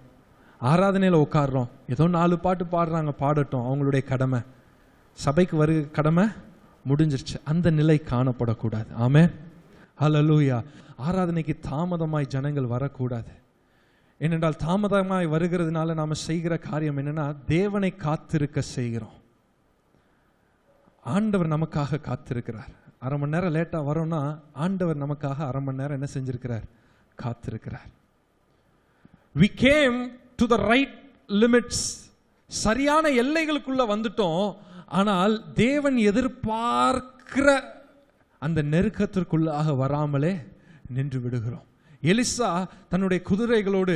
ஆராதனையில் உட்காடுறோம், ஏதோ 4 பாட்டு பாடுறாங்க, பாடட்டும், அவங்களுடைய கடமை. சபைக்கு வருகிற கடமை முடிஞ்சிருச்சு. அந்த நிலை காணப்படக்கூடாது. ஆமென், ஹல்லேலூயா. ஆராதனைக்கு தாமதமாய் ஜனங்கள் வரக்கூடாது. ஏனென்றால் தாமதமாய் வருகிறதுனால நாம செய்கிற காரியம் என்னன்னா, தேவனை காத்திருக்க செய்கிறோம். ஆண்டவர் நமக்காக காத்திருக்கிறார். 1/2 மணி நேரம் லேட்டா வரோம்னா ஆண்டவர் நமக்காக 1/2 மணி நேரம் என்ன செஞ்சிருக்கிறார்? காத்திருக்கிறார். We came to the right limits. சரியான எல்லைகளுக்குள்ள வந்துட்டோம். ஆனால் தேவன் எதிர்பார்க்கிற அந்த நெருக்கத்திற்குள்ளாக வராமலே நின்று விடுகிறோம். எலிசா தன்னுடைய குதிரைகளோடு,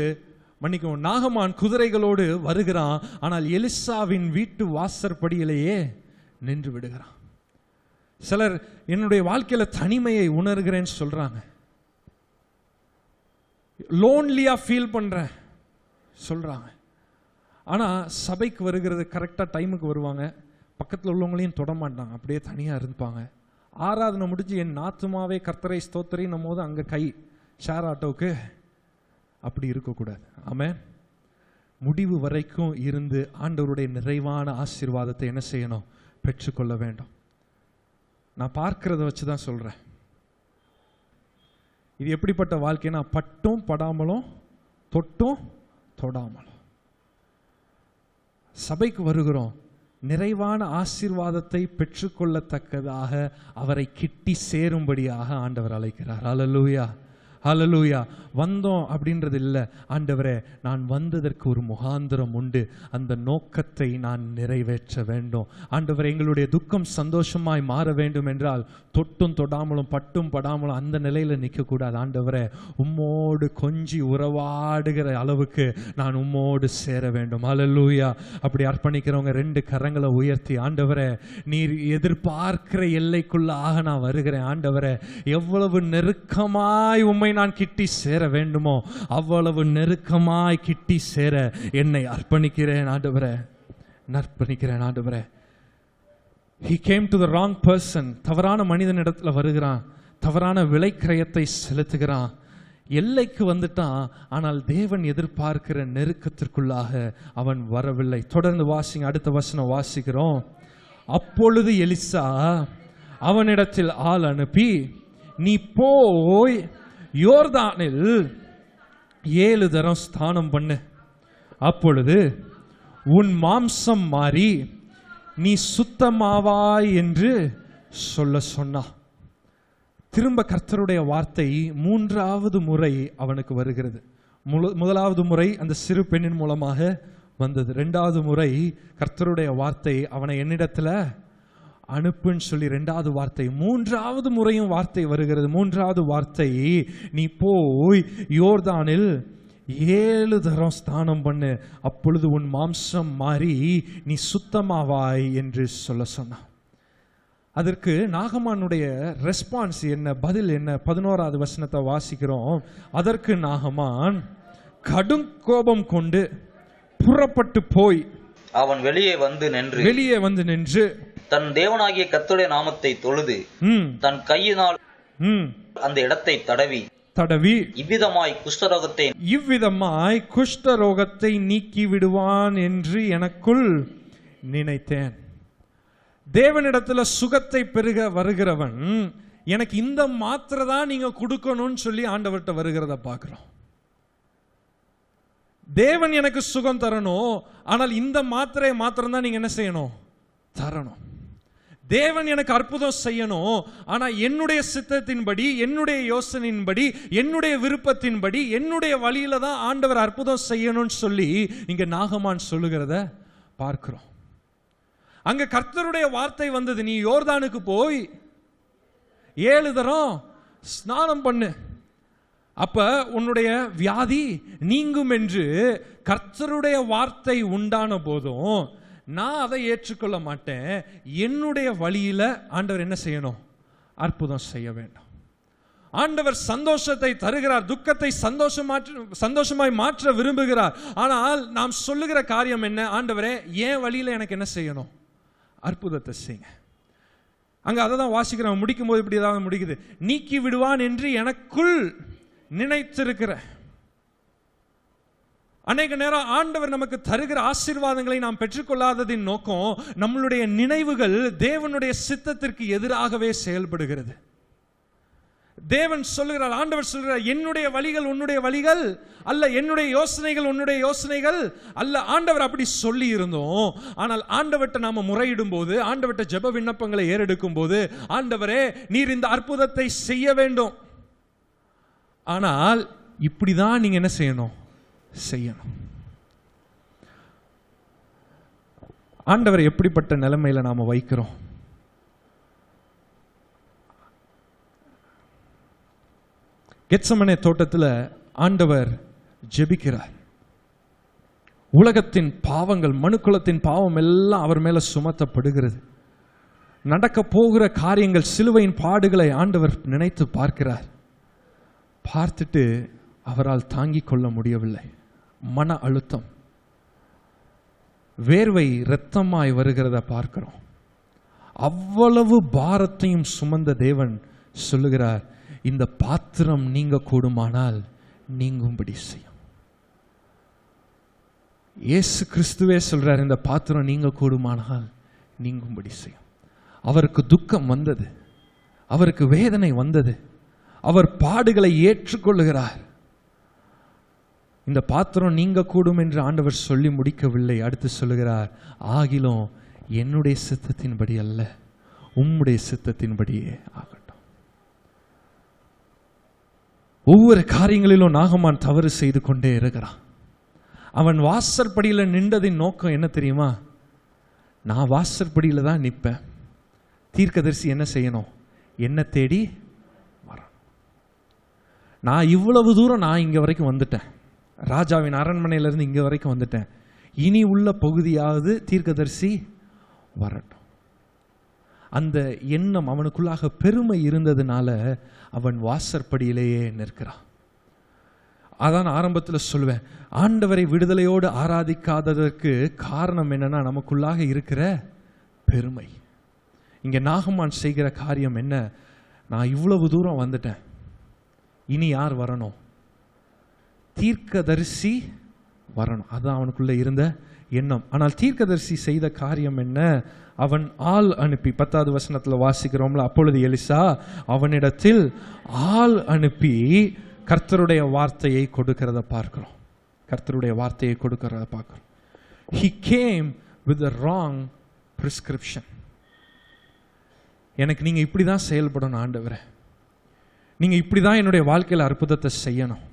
மன்னிக்கவும், நாகமான் குதிரைகளோடு வருகிறான். ஆனால் எலிசாவின் வீட்டு வாசற்படியிலேயே நின்று விடுகிறான். சிலர் என்னுடைய வாழ்க்கையில தனிமையை உணர்கிறேன்னு சொல்றாங்க. லோன்லியா ஃபீல் பண்றேன் சொல்றாங்க. ஆனா சபைக்கு வருகிறது கரெக்டா டைமுக்கு வருவாங்க, பக்கத்தில் உள்ளவங்களையும் தொட மாட்டாங்க, அப்படியே தனியா இருப்பாங்க. ஆராதனை முடிஞ்சு என் நாத்துமாவே கர்த்தரை ஸ்தோத்திரின்னும் போது அங்க கை ஷேர் ஆட்டோவுக்கு. அப்படி இருக்கக்கூடாது. ஆமென். முடிவு வரைக்கும் இருந்து ஆண்டவருடைய நிறைவான ஆசீர்வாதத்தை என்ன செய்யணும்? பெற்றுக்கொள்ள வேண்டும். நான் பார்க்கிறத வச்சு தான் சொல்றேன். இது எப்படிப்பட்ட வாழ்க்கைனா, பட்டும் படாமலும் தொட்டும் தொடாமலும். சபைக்கு வருகிறோம், நிறைவான ஆசீர்வாதத்தை பெற்றுக்கொள்ளத்தக்கதாக அவரை கிட்டி சேரும்படியாக ஆண்டவர் அழைக்கிறார். ஹல்லேலூயா, ஹல்லேலூயா. வந்தோம் அப்படின்றது இல்லை. ஆண்டவரே, நான் வந்ததற்கு ஒரு முகாந்திரம் உண்டு, அந்த நோக்கத்தை நான் நிறைவேற்ற வேண்டும். ஆண்டவரே, எங்களுடைய துக்கம் சந்தோஷமாய் மாற வேண்டும் என்றால் தொட்டும் தொடாமலும் பட்டும் படாமலும் அந்த நிலையில் நிற்கக்கூடாது. ஆண்டவரே, உம்மோடு கொஞ்சி உறவாடுகிற அளவுக்கு நான் உம்மோடு சேர வேண்டும். ஹல்லேலூயா. அப்படி அர்ப்பணிக்கிறவங்க 2 கரங்களை உயர்த்தி, ஆண்டவரே, நீர் எதிர்பார்க்கிற எல்லைக்குள்ளாக நான் வருகிறேன். ஆண்டவரே, எவ்வளவு நெருக்கமாய் உம்மை நான் கிட்டி சேர வேண்டுமோ அவ்வளவு நெருக்கமாய் கிட்டி சேர என்னை அர்ப்பணிக்கிறேன் ஆண்டவரே, அர்ப்பணிக்கிறேன் ஆண்டவரே. He came to the wrong person. தவறான மனிதனிடத்தில் வருகிறான், தவறான விலைக்கிரயத்தை செலுத்துகிறான், எல்லைக்கு வந்துட்டான். ஆனால் தேவன் எதிர்பார்க்கிற நெருக்கத்திற்குள்ளாக அவன் வரவில்லை. தொடர்ந்து வாசிங்க, அடுத்த வசனம் வாசிக்கிறோம். அப்பொழுது எலிசா அவனிடத்தில் ஆள் அனுப்பி, நீ போய் யோர்தானில் 7 தரம் ஸ்நானம் பண்ணு, அப்பொழுது உன் மாம்சம் மாறி நீ சுத்தமாவாய் என்று சொல்ல சொன்னா. திரும்ப கர்த்தருடைய வார்த்தை 3வது முறை அவனுக்கு வருகிறது. முதலாவது முறை அந்த சிறு பெண்ணின் மூலமாக வந்தது. 2வது முறை கர்த்தருடைய வார்த்தை அவனை என்னிடத்துல அனுப்புன்னு சொல்லி 2வது வார்த்தை. 3வது முறையும் வார்த்தை வருகிறது. 3வது வார்த்தை, நீ போய் யோர்தானில் 7 தரம் ஸ்நானம் பண்ணு, அப்பொழுது உன் மாம்சம் மாறி நீ சுத்தமாவாய் என்று சொல்ல சொன்னான். அதற்கு நாகமானுடைய ரெஸ்பான்ஸ் என்ன, பதில் என்ன? 11வது வசனத்தை வாசிக்கிறோம். அதற்கு நாகமான் கடும் கோபம் கொண்டு புறப்பட்டு போய் அவன் வெளியே வந்து நின்று தன் தேவனாகிய கர்த்தருடைய நாமத்தை தொழுது தன் கையினால் அந்த இடத்தை தடவி இவ்விதமாய் குஷ்டரோகத்தை நீக்கி விடுவான் என்று எனக்குள் நினைத்தேன். தேவனிடத்துல சுகத்தை பெருக வருகிறவன் எனக்கு இந்த மாத்திரை தான் நீங்க கொடுக்கணும்னு சொல்லி ஆண்டவர்கிட்ட வருகிறத பார்க்கிறோம். தேவன் எனக்கு சுகம் தரணும், ஆனால் இந்த மாத்திரையை மாத்திரம் தான் நீங்க என்ன செய்யணும்? தரணும். தேவன் எனக்கு அற்புதம் செய்யணும், ஆனா என்னுடைய சித்தத்தின்படி, என்னுடைய யோசனையின்படி, என்னுடைய விருப்பத்தின்படி, என்னுடைய வழியில தான் ஆண்டவர் அற்புதம் செய்யணும்னு சொல்லி இங்க நாகமான் சொல்லுகிறத பார்க்கிறோம். அங்க கர்த்தருடைய வார்த்தை வந்தது, நீ யோர்தானுக்கு போய் 7 தரம் ஸ்நானம் பண்ணு, அப்ப உன்னுடைய வியாதி நீங்கும் என்று கர்த்தருடைய வார்த்தை உண்டான போதும் நான் அதை ஏற்றுக்கொள்ள மாட்டேன். என்னுடைய வழியில ஆண்டவர் என்ன செய்யணும்? அற்புதம் செய்ய வேண்டும். ஆண்டவர் சந்தோஷத்தை தருகிறார், துக்கத்தை சந்தோஷமாய் மாற்ற விரும்புகிறார். ஆனால் நாம் சொல்லுகிற காரியம் என்ன? ஆண்டவரே, என் வழியில எனக்கு என்ன செய்யணும்? அற்புதத்தை செய்யுங்க. அங்க அதை தான் வாசிக்கிறோம். முடிக்கும் போது இப்படி ஏதாவது முடிக்குது, நீக்கி விடுவான் என்று எனக்குள் நினைத்திருக்கிற. அநேக நேரம் ஆண்டவர் நமக்கு தருகிற ஆசீர்வாதங்களை நாம் பெற்றுக்கொள்ளாததின் நோக்கம் நம்மளுடைய நினைவுகள் தேவனுடைய சித்தத்திற்கு எதிராகவே செயல்படுகிறது. தேவன் சொல்லுகிறார், ஆண்டவர் சொல்கிறார், என்னுடைய வழிகள் உன்னுடைய வழிகள் அல்ல, என்னுடைய யோசனைகள் உன்னுடைய யோசனைகள் அல்ல. ஆண்டவர் அப்படி சொல்லி இருந்தோம். ஆனால் ஆண்டவர்கிட்ட நாம முறையிடும் போது, ஆண்டவர்கிட்ட ஜெப விண்ணப்பங்களை ஏறெடுக்கும் போது, ஆண்டவரே நீர் இந்த அற்புதத்தை செய்ய வேண்டும், ஆனால் இப்படிதான் நீங்க என்ன செய்யணும்? செய்யணும். ஆண்டவர் எப்படிப்பட்ட நிலைமையில நாம வைக்கிறோம்? கெத்சமனே தோட்டத்தில் ஆண்டவர் ஜெபிக்கிறார். உலகத்தின் பாவங்கள், மனுக்குலத்தின் பாவம் எல்லாம் அவர் மேல சுமத்தப்படுகிறது. நடக்க போகிற காரியங்கள், சிலுவையின் பாடுகளை ஆண்டவர் நினைத்து பார்க்கிறார். பார்த்துட்டு அவரால் தாங்கிக் கொள்ள முடியவில்லை. மன அழுத்தம், வேர்வை இரத்தமாய் வருகிறத பார்க்கிறோம். அவ்வளவு பாரத்தையும் சுமந்த தேவன் சொல்லுகிறார், இந்த பாத்திரம் நீங்க கூடுமானால் நீங்கும்படி செய்யும். இயேசு கிறிஸ்துவே சொல்றார், இந்த பாத்திரம் நீங்க கூடுமானால் நீங்கும்படி செய்யும். அவருக்கு துக்கம் வந்தது, அவருக்கு வேதனை வந்தது, அவர் பாடுகளை ஏற்றுக்கொள்ளுகிறார். இந்த பாத்திரம் நீங்க கூடும் என்று ஆண்டவர் சொல்லி முடிக்கவில்லை. அடுத்து சொல்லுகிறார், ஆகிலும் என்னுடைய சித்தத்தின்படி அல்ல, உம்முடைய சித்தத்தின்படியே ஆகட்டும். ஒவ்வொரு காரியங்களிலும் நாகமான் தவறு செய்து கொண்டே இருக்கிறான். அவன் வாசற்படியில் நின்றதின் நோக்கம் என்ன தெரியுமா? நான் வாசற்படியில் தான் நிற்பேன், தீர்க்கதரிசி என்ன செய்யணும்? என்ன தேடி வரணும். நான் இவ்வளவு தூரம் நான் இங்க வரைக்கும் வந்துட்டேன், ராஜாவின் அரண்மனையிலிருந்து இங்க வரைக்கும் வந்துட்டேன், இனி உள்ள பகுதியாவது தீர்க்கதரிசி வரட்டும். அந்த எண்ணம் அவனுக்குள்ளாக பெருமை இருந்ததுனால அவன் வாசற்படியிலேயே நிற்கிறான். அதான் ஆரம்பத்தில் சொல்லுவேன், ஆண்டவரை விடுதலையோடு ஆராதிக்காததற்கு காரணம் என்னன்னா நமக்குள்ளாக இருக்கிற பெருமை. இங்க நாகமான் செய்கிற காரியம் என்ன? நான் இவ்வளவு தூரம் வந்துட்டேன், இனி யார் வரணும்? தீர்க்கதரிசி வரணும். அதுதான் அவனுக்குள்ள இருந்த எண்ணம். ஆனால் தீர்க்கதரிசி செய்த காரியம் என்ன? அவன் ஆள் அனுப்பி, 10வது வசனத்துல வாசிக்கிறோம்ல, அப்பொழுது எலிசா அவனிடத்தில் ஆள் அனுப்பி கர்த்தருடைய வார்த்தையை கொடுக்கிறத பார்க்கிறோம். கர்த்தருடைய வார்த்தையை கொடுக்கிறத பார்க்கிறோம். He came with the wrong prescription. எனக்கு நீங்க இப்படி தான் செயல்படணும் ஆண்டவரே, நீங்க இப்படி தான் என்னுடைய வாழ்க்கையில் அற்புதத்தை செய்யணும்,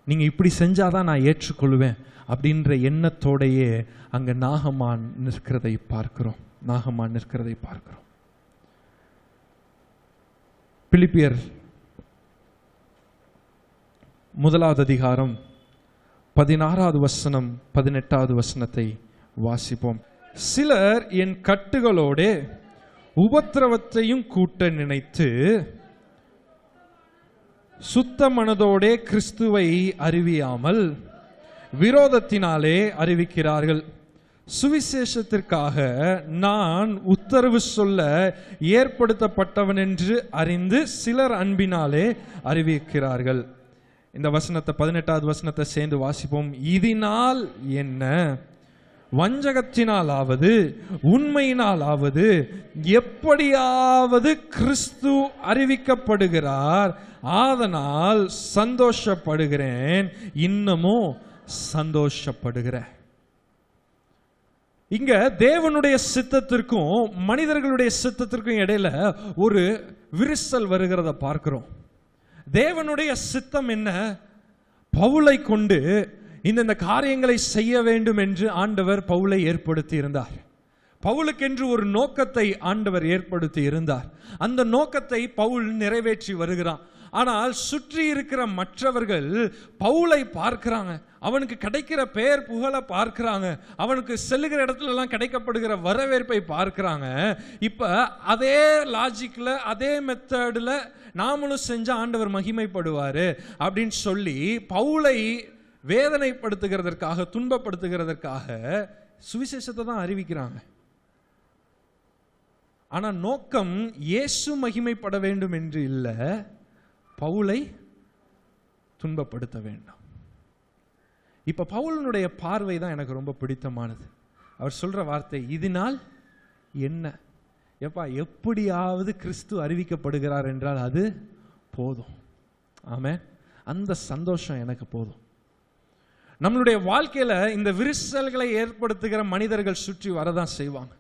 நீங்க இப்படி செஞ்சாதான் நான் ஏற்றுக்கொள்வேன் அப்படின்ற எண்ணத்தோடையே அங்க நாகமான் நிற்கிறதை பார்க்கிறோம். நாகமான் நிற்கிறதை பார்க்கிறோம். பிலிப்பியர் 1வது அதிகாரம் 16வது வசனம் 18வது வசனத்தை வாசிப்போம். சிலர் என் கட்டுகளோடு உபத்திரவத்தையும் கூட்ட நினைத்து சுத்த மனதோடே கிறிஸ்துவை அறிவியாமல் விரோதத்தினாலே அறிவிக்கிறார்கள். சுவிசேஷத்திற்காக நான் உத்தரவு சொல்ல ஏற்படுத்தப்பட்டவன் என்று அறிந்து சிலர் அன்பினாலே அறிவிக்கிறார்கள். இந்த வசனத்தை 18வது வசனத்தை சேர்ந்து வாசிப்போம். இதனால் என்ன? வஞ்சகத்தினாலாவது உண்மையினாலாவது எப்படியாவது கிறிஸ்து அறிவிக்கப்படுகிறார், ஆதனால் சந்தோஷப்படுகிறேன், இன்னமும் சந்தோஷப்படுகிறேன். இங்க தேவனுடைய சித்தத்திற்கும் மனிதர்களுடைய சித்தத்திற்கும் இடையில ஒரு விரிசல் வருகிறத பார்க்கிறோம். தேவனுடைய சித்தம் என்ன? பவுலை கொண்டு இந்த காரியங்களை செய்ய வேண்டும் என்று ஆண்டவர் பவுலை ஏற்படுத்தி இருந்தார். பவுலுக்கென்று ஒரு நோக்கத்தை ஆண்டவர் ஏற்படுத்தி இருந்தார். அந்த நோக்கத்தை பவுல் நிறைவேற்றி வருகிறான். ஆனால் சுற்றி இருக்கிற மற்றவர்கள் பவுலை பார்க்கிறாங்க, அவனுக்கு கிடைக்கிற பெயர் புகழை பார்க்கிறாங்க, அவனுக்கு செல்லுகிற இடத்துல எல்லாம் கிடைக்கப்படுகிற வரவேற்பை பார்க்கிறாங்க. இப்ப அதே லாஜிக்ல அதே மெத்தட்ல நாமளும் செஞ்ச ஆண்டவர் மகிமைப்படுவாரு அப்படின்னு சொல்லி பவுலை வேதனைப்படுத்துகிறதற்காக, துன்பப்படுத்துகிறதற்காக சுவிசேஷத்தை தான் அறிவிக்கிறாங்க. ஆனா நோக்கம் இயேசு மகிமைப்பட வேண்டும் என்று இல்லை, பவுலை துன்பப்படுத்த வேண்டும். இப்ப பவுலனுடைய பார்வை தான் எனக்கு ரொம்ப பிடித்தமானது. அவர் சொல்ற வார்த்தை, இதனால் என்ன? எப்படியாவது கிறிஸ்து அறிவிக்கப்படுகிறார் என்றால் அது போதும். ஆமென். அந்த சந்தோஷம் எனக்கு போதும். நம்மளுடைய வாழ்க்கையில இந்த விரிசல்களை ஏற்படுத்துகிற மனிதர்கள் சுற்றி வரதான் செய்வாங்க.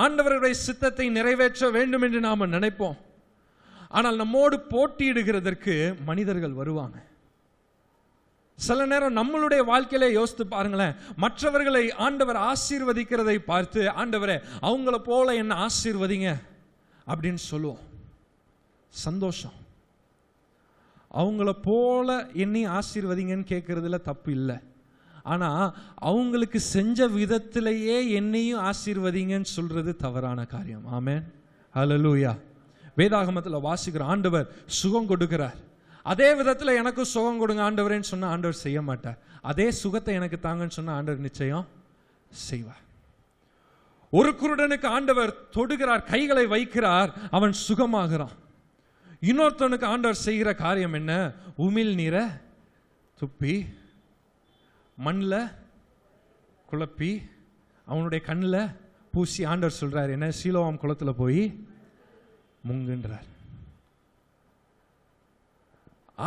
ஆண்டவருடைய சித்தத்தை நிறைவேற்ற வேண்டும் என்று நாம நினைப்போம். ஆனால் நம்மோடு போட்டியிடுகிறதற்கு மனிதர்கள் வருவாங்க. சில நேரம் நம்மளுடைய வாழ்க்கையில யோசித்து பாருங்களேன், மற்றவர்களை ஆண்டவர் ஆசீர்வதிக்கிறதை பார்த்து, ஆண்டவரே அவங்கள போல என்ன ஆசீர்வதிங்க அப்படின்னு சொல்லுவோம். சந்தோஷம். அவங்கள போல என்னை ஆசீர்வதிங்கன்னு கேட்கறதுல தப்பு இல்லை. ஆனா அவங்களுக்கு செஞ்ச விதத்திலேயே என்னையும் ஆசீர்வதிங்கன்னு சொல்றது தவறான காரியம். ஆமென். ஹல்லேலூயா. வேதாகமத்தில் வாசிக்கிற ஆண்டவர் சுகம் கொடுக்கிறார். அதே விதத்துல எனக்கு சுகம் கொடுங்க ஆண்டவரேன்னு சொன்னா ஆண்டவர் செய்ய மாட்டார். அதே சுகத்தை எனக்கு தாங்கன்னு சொன்னா ஆண்டவர் நிச்சயம் செய்வார். ஒரு குருடனுக்கு ஆண்டவர் தொடுகிறார், கைகளை வைக்கிறார், அவன் சுகமாகிறான். இன்னொருத்தனுக்கு ஆண்டவர் செய்கிற காரியம் என்ன? உமிழ் நீரை துப்பி மண்ணில் குழப்பி அவனுடைய கண்ணில் பூசி ஆண்டவர் சொல்றார் என்ன, சீலோவாம் குளத்துல போய் முங்குன்றார்.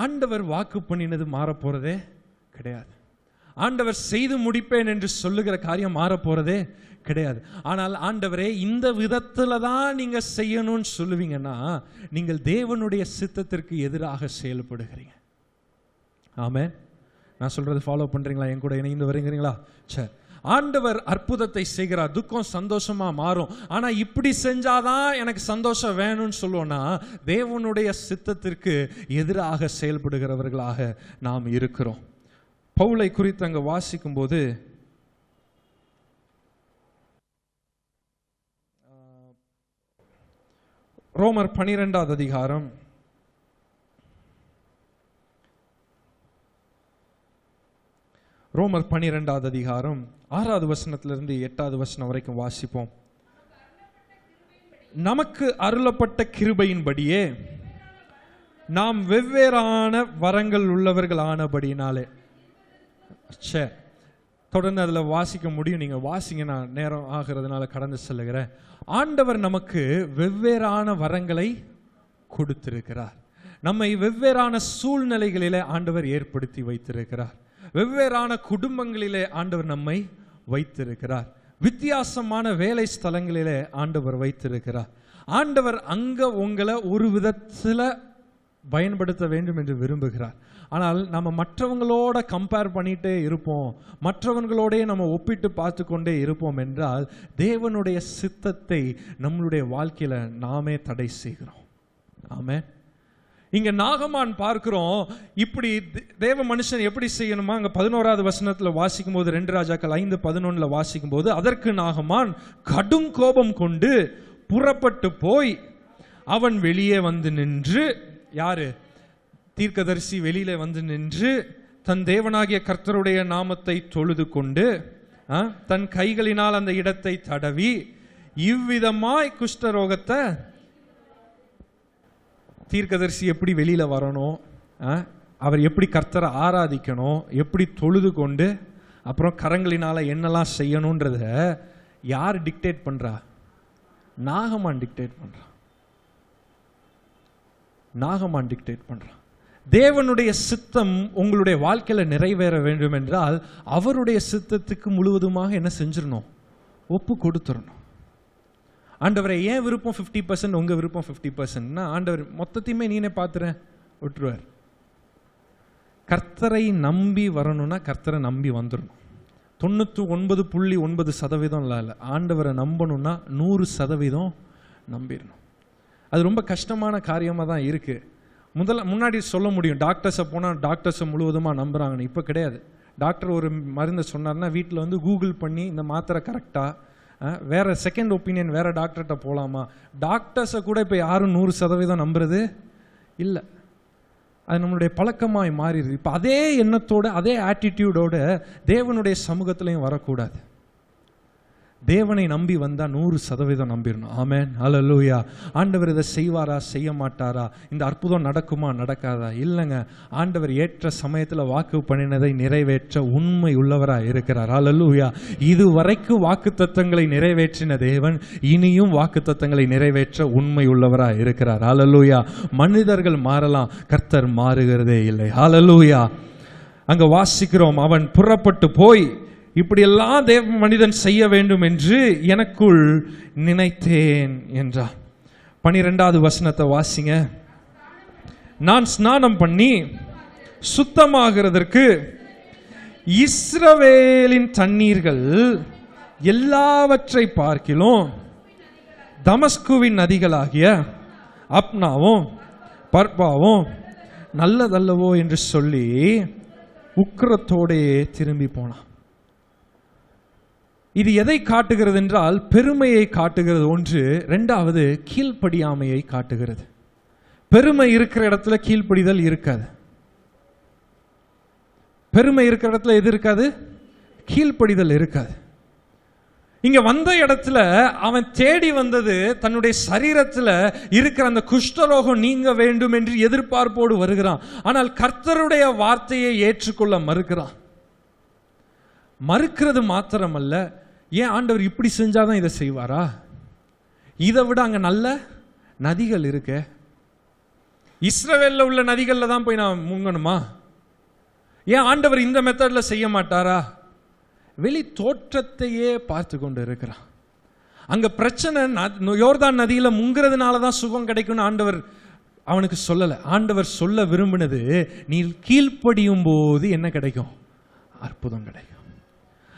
ஆண்டவர் வாக்கு பண்ணினது மாற போறதே கிடையாது. ஆண்டவர் செய்து முடிப்பேன் என்று சொல்லுகிற காரியம் மாற போறதே கிடையாது. ஆனால் ஆண்டவரே இந்த விதத்துல தான் நீங்க செய்யணும்னு சொல்லுவீங்கன்னா நீங்கள் தேவனுடைய சித்தத்திற்கு எதிராக செயல்படுகிறீங்க. ஆமென். நான் சொல்றது ஃபாலோ பண்றீங்களா? என் கூட இணைந்து வருகிறீங்களா? சரி. ஆண்டவர் அற்புதத்தை செய்கிறார், துக்கம் சந்தோஷமா மாறும். ஆனா இப்படி செஞ்சாதான் எனக்கு சந்தோஷம் வேணும்னு சொல்லுவோம்னா தேவனுடைய சித்தத்திற்கு எதிராக செயல்படுகிறவர்களாக நாம் இருக்கிறோம். பவுலை குறித்து அங்க வாசிக்கும் போது ரோமர் 12வது அதிகாரம் ரோமர் 12வது அதிகாரம் 6வது வசனத்திலிருந்து 8வது வசனம் வரைக்கும் வாசிப்போம். நமக்கு அருளப்பட்ட கிருபையின்படியே நாம் வெவ்வேறான வரங்கள் உள்ளவர்கள் ஆனபடினாலே. சரி, தொடர்ந்து அதில் வாசிக்க முடியும், நீங்கள் வாசிங்க, நான் நேரம் ஆகிறதுனால கடந்து செல்லுகிறேன். ஆண்டவர் நமக்கு வெவ்வேறான வரங்களை கொடுத்திருக்கிறார். நம்மை வெவ்வேறான சூழ்நிலைகளிலே ஆண்டவர் ஏற்படுத்தி வைத்திருக்கிறார். வெவ்வேறான குடும்பங்களிலே ஆண்டவர் நம்மை வைத்திருக்கிறார். வித்தியாசமான வேலை ஸ்தலங்களிலே ஆண்டவர் வைத்திருக்கிறார். ஆண்டவர் அங்க உங்களை ஒரு விதத்தில் பயன்படுத்த வேண்டும் என்று விரும்புகிறார். ஆனால் நம்ம மற்றவங்களோட கம்பேர் பண்ணிட்டே இருப்போம், மற்றவங்களோடே நம்ம ஒப்பிட்டு பார்த்து கொண்டே இருப்போம் என்றால் தேவனுடைய சித்தத்தை நம்மளுடைய வாழ்க்கையில நாமே தடை செய்கிறோம். ஆமென். இங்க நாகமான் பார்க்கிறோம், இப்படி தேவ மனுஷன் எப்படி செய்யணுமா? அங்க 11வது வசனத்துல வாசிக்கும் போது 2 ராஜாக்கள் 5:11 வாசிக்கும் போது, அதற்கு நாகமான் கடும் கோபம் கொண்டு புறப்பட்டு போய் அவன் வெளியே வந்து நின்று, யாரு? தீர்க்கதரிசி வெளியில வந்து நின்று தன் தேவனாகிய கர்த்தருடைய நாமத்தை தொழுது கொண்டு தன் கைகளினால் அந்த இடத்தை தடவி இவ்விதமாய் குஷ்டரோகத்தை, தீர்க்கதரிசி எப்படி வெளியில வரணும், அவர் எப்படி கர்த்தரை ஆராதிக்கணும், எப்படி தொழுது கொண்டு அப்புறம் கரங்களினால என்னெல்லாம் செய்யணும்ன்றத யார் டிக்டேட் பண்றா? நாகமான் டிக்டேட் பண்றான். நாகமான் டிக்டேட் பண்றான். தேவனுடைய சித்தம் உங்களுடைய வாழ்க்கையில நிறைவேற வேண்டும் என்றால் அவருடைய சித்தத்துக்கு முழுவதுமாக என்ன செஞ்சிடணும்? ஒப்பு கொடுத்துடணும். ஆண்டவரை ஏன் விருப்பம் 50%, உங்க விருப்பம் 50%? ஆண்டவர் மொத்தத்தையுமே நீனே பார்த்துறேன் விட்டுருவார். கர்த்தரை நம்பி வரணும்னா கர்த்தரை நம்பி வந்துடணும். 99.9% இல்லை, ஆண்டவரை நம்பணும்னா 100% நம்பிடணும். அது ரொம்ப கஷ்டமான காரியமாக தான் இருக்கு. முன்னாடி சொல்ல முடியும், டாக்டர்ஸை போனால் டாக்டர்ஸை முழுவதுமாக நம்புறாங்கன்னு. இப்போ கிடையாது. டாக்டர் ஒரு மருந்தை சொன்னார்னா வீட்டில் வந்து கூகுள் பண்ணி இந்த மாத்திரை கரெக்டாக, வேற செகண்ட் ஒப்பீனியன் வேற டாக்டர்கிட்ட போகலாமா? டாக்டர்ஸை கூட இப்போ யாரும் 100% நம்புறது இல்லை. அது நம்மளுடைய பழக்கமாய் மாறிடுது. இப்போ அதே எண்ணத்தோட அதே ஆட்டிடியூடோட தேவனுடைய சமூகத்திலையும் வரக்கூடாது. தேவனை நம்பி வந்தா 100% நம்பிடணும். ஆமென், ஹல்லேலூயா. ஆண்டவர் இதை செய்வாரா செய்ய மாட்டாரா, இந்த அற்புதம் நடக்குமா நடக்காதா? இல்லைங்க, ஆண்டவர் ஏற்ற சமயத்தில் வாக்கு பண்ணினதை நிறைவேற்ற உண்மை உள்ளவராக இருக்கிறார். ஹல்லேலூயா. இதுவரைக்கும் வாக்கு தத்தங்களை நிறைவேற்றின தேவன் இனியும் வாக்கு தத்தங்களை நிறைவேற்ற உண்மை உள்ளவராக இருக்கிறார். ஹல்லேலூயா. மனிதர்கள் மாறலாம், கர்த்தர் மாறுகிறதே இல்லை. ஹல்லேலூயா. அங்க வாசிக்கிறோம், அவன் புறப்பட்டு போய் இப்படியெல்லாம் தேவ மனிதன் செய்ய வேண்டும் என்று எனக்குள் நினைத்தேன் என்றார். 12வது வசனத்தை வாசிங்க. நான் ஸ்நானம் பண்ணி சுத்தமாகிறதற்கு இஸ்ரவேலின் தண்ணீர்கள் எல்லாவற்றை பார்க்கிலும் தமஸ்குவின் நதிகளாகிய அப்னாவும் பர்பாவும் நல்லதல்லவோ என்று சொல்லி உக்கிரத்தோடே திரும்பி போனான். இது எதை காட்டுகிறது என்றால் பெருமையை காட்டுகிறது ஒன்று, இரண்டாவது கீழ்ப்படியாமையை காட்டுகிறது. பெருமை இருக்கிற இடத்துல கீழ்ப்படிதல் இருக்காது. பெருமை இருக்கிற இடத்துல எது இருக்காது? கீழ்ப்படிதல் இருக்காது. இங்க வந்த இடத்துல அவன் தேடி வந்தது தன்னுடைய சரீரத்தில் இருக்கிற அந்த குஷ்டரோகம் நீங்க வேண்டும் என்று எதிர்பார்ப்போடு வருகிறான். ஆனால் கர்த்தருடைய வார்த்தையை ஏற்றுக்கொள்ள மறுக்கிறான். மறுக்கிறது மாத்திரமல்ல, ஏன் ஆண்டவர் இப்படி செஞ்சாதான் இதை செய்வாரா? இதை விட அங்க நல்ல நதிகள் இருக்கு. இஸ்ரவேல்ல உள்ள நதிகள்ல தான் போய் நான் முங்கணுமா? ஏன் ஆண்டவர் இந்த மெத்தட்ல செய்ய மாட்டாரா? வெளி தோற்றத்தையே பார்த்து கொண்டு இருக்கிறான். அங்க பிரச்சனை யோர்தான் நதியில முங்குறதுனால தான் சுகம் கிடைக்கும்னு ஆண்டவர் அவனுக்கு சொல்லல. ஆண்டவர் சொல்ல விரும்பினது, நீ கீழ்ப்படியும் போது என்ன கிடைக்கும்? அற்புதம் கிடைக்கும்.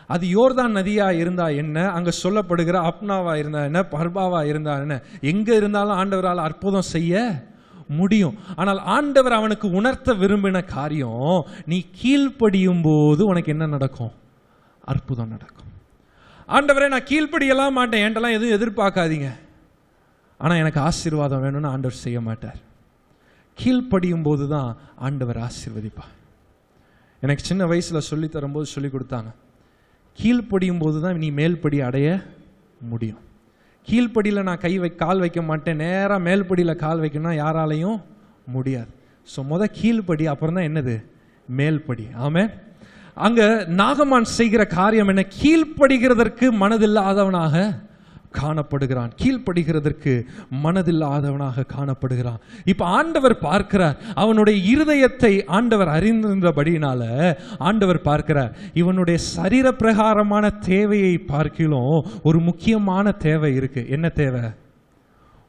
அது யோர்தான் நதியா இருந்தா என்ன, அங்க சொல்லப்படுகிற அப்னாவா இருந்தா என்ன, பர்பாவா இருந்தா என்ன, எங்க இருந்தாலும் ஆண்டவரால் அற்புதம் செய்ய முடியும். ஆனால் ஆண்டவர் அவனுக்கு உணர்த்த விரும்பின காரியம், நீ கீழ்ப்படியும் போது உனக்கு என்ன நடக்கும்? அற்புதம் நடக்கும். ஆண்டவரே, நான் கீழ்ப்படியெல்லாம் மாட்டேன், என்கிட்டலாம் எதுவும் எதிர்பார்க்காதீங்க, ஆனா எனக்கு ஆசீர்வாதம் வேணும்னு ஆண்டவர் செய்ய மாட்டார். கீழ்ப்படியும் போது தான் ஆண்டவர் ஆசீர்வதிப்பார். எனக்கு சின்ன வயசுல சொல்லி தரும்போது சொல்லி கொடுத்தாங்க, கீழ்ப்படியும் போது தான் நீ மேல்படி அடைய முடியும். கீழ்ப்படியில் நான் கால் வைக்க மாட்டேன், நேராக மேல்படியில் கால் வைக்கணும்னா யாராலையும் முடியாது. ஸோ கீழ்ப்படி, அப்புறம் தான் என்னது? மேல்படி. ஆமென். அங்க நாகமான் செய்கிற காரியம் என்ன? கீழ்ப்படுகிறதற்கு மனதில்லாதவனாக காணப்படுகிறான். கீழ்ப்படுகிறதற்கு மனதில்லாதவனாக காணப்படுகிறான். இப்ப ஆண்டவர் பார்க்கிறார், அவனுடைய இருதயத்தை ஆண்டவர் அறிந்திருந்தபடினால ஆண்டவர் பார்க்கிறார், இவனுடைய சரீர பிரகாரமான தேவையை பார்க்கிலும் ஒரு முக்கியமான தேவை இருக்கு. என்ன தேவை?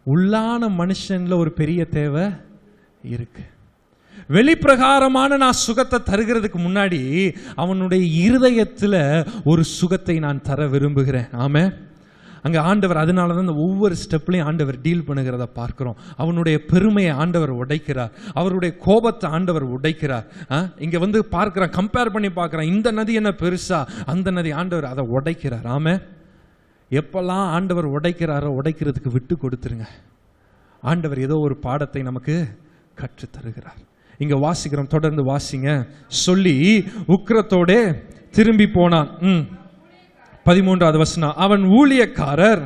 உள்ளான மனுஷன்ல ஒரு பெரிய தேவை இருக்கு. வெளிப்பிரகாரமான நான் சுகத்தை தருகிறதுக்கு முன்னாடி அவனுடைய இருதயத்துல ஒரு சுகத்தை நான் தர விரும்புகிறேன். ஆமென். அங்க ஆண்டவர் அதனால தான் ஒவ்வொரு ஸ்டெப்லையும் ஆண்டவர் டீல் பண்ணுகிறத பார்க்கிறோம். அவனுடைய பெருமையை ஆண்டவர் உடைக்கிறார், அவருடைய கோபத்தை ஆண்டவர் உடைக்கிறார். இங்க வந்து பார்க்கிறான், கம்பேர் பண்ணி பார்க்கிறான், இந்த நதி என்ன பெருசா, அந்த நதி. ஆண்டவர் அதை உடைக்கிறார். ஆமென். எப்பெல்லாம் ஆண்டவர் உடைக்கிறாரோ உடைக்கிறதுக்கு விட்டு கொடுத்துருங்க. ஆண்டவர் ஏதோ ஒரு பாடத்தை நமக்கு கற்று தருகிறார். இங்க வாசிக்கிறோம், தொடர்ந்து வாசிங்க. சொல்லி உக்கிரத்தோட திரும்பி போனான். 13வது வசனம். அவன் ஊழியக்காரர்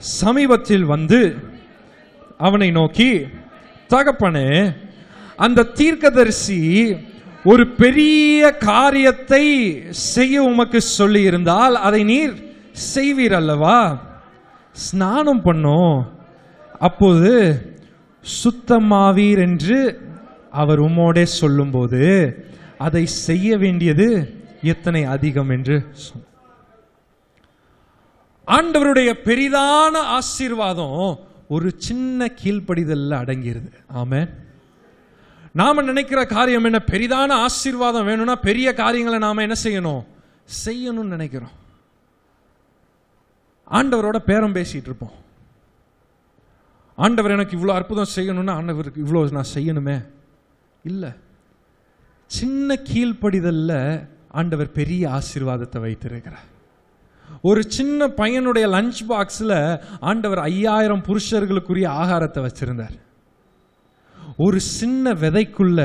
சமீபத்தில் வந்து அவனை நோக்கி, தகப்பனே, அந்த தீர்க்கதரிசி ஒரு பெரிய காரியத்தை செய்ய உமக்கு சொல்லி இருந்தால் அதை நீர் செய்வீர் அல்லவா? ஸ்நானம் பண்ணோம், அப்போது சுத்தமாவீர் என்று அவர் உம்மோடே சொல்லும்போது அதை செய்ய வேண்டியது எத்தனை அதிகம் என்று சொன்னார். ஆண்டவருடைய பெரிதான ஆசீர்வாதம் ஒரு சின்ன கீழ்ப்படிதல்ல அடங்கிருது. ஆமென். நாம நினைக்கிற காரியம் என்ன? பெரிதான ஆசீர்வாதம் வேணும்னா பெரிய காரியங்களை நாம என்ன செய்யணும்னு நினைக்கிறோம். ஆண்டவரோட பேரம் பேசிட்டு இருப்போம். ஆண்டவர் எனக்கு இவ்வளவு அற்புதம் செய்யணும்னா ஆண்டவருக்கு இவ்வளவு நான் செய்யணுமே. இல்ல, சின்ன கீழ்ப்படிதல்ல ஆண்டவர் பெரிய ஆசீர்வாதத்தை வைத்திருக்கிறார். ஒரு சின்ன பையனுடைய லஞ்ச் பாக்ஸ்ல ஆண்டவர் 5000 புருஷர்களுக்குரிய ஆகாரத்தை வச்சிருந்தார். ஒரு சின்ன விதைக்குள்ள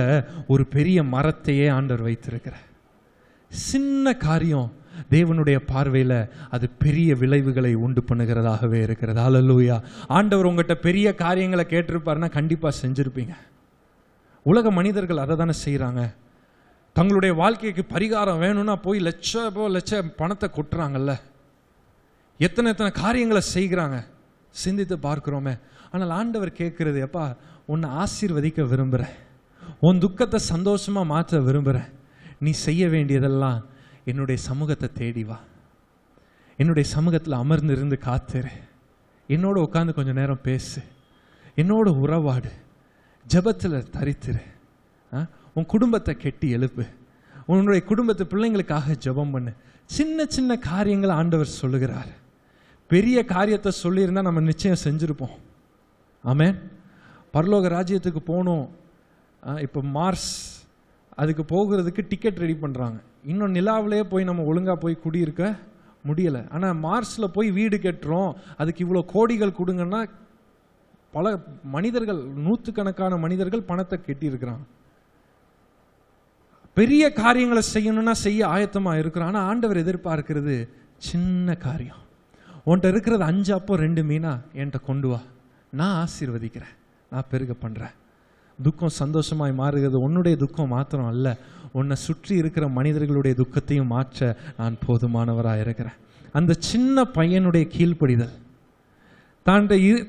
ஒரு பெரிய மரத்தையே ஆண்டவர் வைத்திருக்கிறார். சின்ன காரியம் தேவனுடைய பார்வையில அது பெரிய விளைவுகளை உண்டு பண்ணுகிறதாகவே இருக்கிறது. அல்லேலூயா. ஆண்டவர் உங்ககிட்ட பெரிய காரியங்களை கேட்டிருப்பாருன்னா கண்டிப்பா செஞ்சிருப்பீங்க. உலக மனிதர்கள் அதை தானே செய்யறாங்க. தங்களுடைய வாழ்க்கைக்கு பரிகாரம் வேணும்னா போய் லட்ச பணத்தை கொட்டுறாங்கல்ல. எத்தனை காரியங்களை செய்கிறாங்க, சிந்தித்து பார்க்கிறோமே. ஆனால் ஆண்டவர் கேட்கிறது, எப்பா, உன்னை ஆசீர்வதிக்க விரும்புகிறேன், உன் துக்கத்தை சந்தோஷமா மாற்ற விரும்புகிறேன். நீ செய்ய வேண்டியதெல்லாம் என்னுடைய சமூகத்தை தேடி வா, என்னுடைய சமூகத்தில் அமர்ந்து இருந்து காத்துரு, என்னோட உட்காந்து கொஞ்சம் நேரம் பேசு, என்னோட உறவாடு, ஜபத்தில் தரித்திரு, உன் குடும்பத்தை கெட்டி எழுப்பு, உன்னுடைய குடும்பத்து பிள்ளைங்களுக்காக ஜபம் பண்ணு. சின்ன சின்ன காரியங்களை ஆண்டவர் சொல்லுகிறார். பெரிய காரியத்தை சொல்லியிருந்தா நம்ம நிச்சயம் செஞ்சிருப்போம். ஆமென். பரலோக ராஜ்யத்துக்கு போகணும், இப்போ மார்ஸ் அதுக்கு போகிறதுக்கு டிக்கெட் ரெடி பண்ணுறாங்க. இன்னும் நிலாவிலேயே போய் நம்ம ஒழுங்காக போய் குடியிருக்க முடியலை. ஆனால் மார்ஸில் போய் வீடு கட்டுறோம், அதுக்கு இவ்வளோ கோடிகள் கொடுங்கன்னா பல மனிதர்கள், நூற்றுக்கணக்கான மனிதர்கள் பணத்தை கட்டியிருக்கிறாங்க. பெரிய காரியங்களை செய்யணும்னா செய்ய ஆயத்தமா இருக்கிறான். ஆனா ஆண்டவர் எதிர்பார்க்கிறது சின்ன காரியம். உன்கிட்ட இருக்கிறது 5 அப்போ 2 மீனா என்கிட்ட கொண்டு வா, நான் ஆசீர்வதிக்கிறேன், நான் பெருக பண்றேன். துக்கம் சந்தோஷமாய் மாறுகிறது உன்னுடைய துக்கம் மாத்திரம் அல்ல, உன்னை சுற்றி இருக்கிற மனிதர்களுடைய துக்கத்தையும் மாற்ற நான் போதுமானவராக இருக்கிறேன். அந்த சின்ன பையனுடைய கீழ்ப்படிதல்,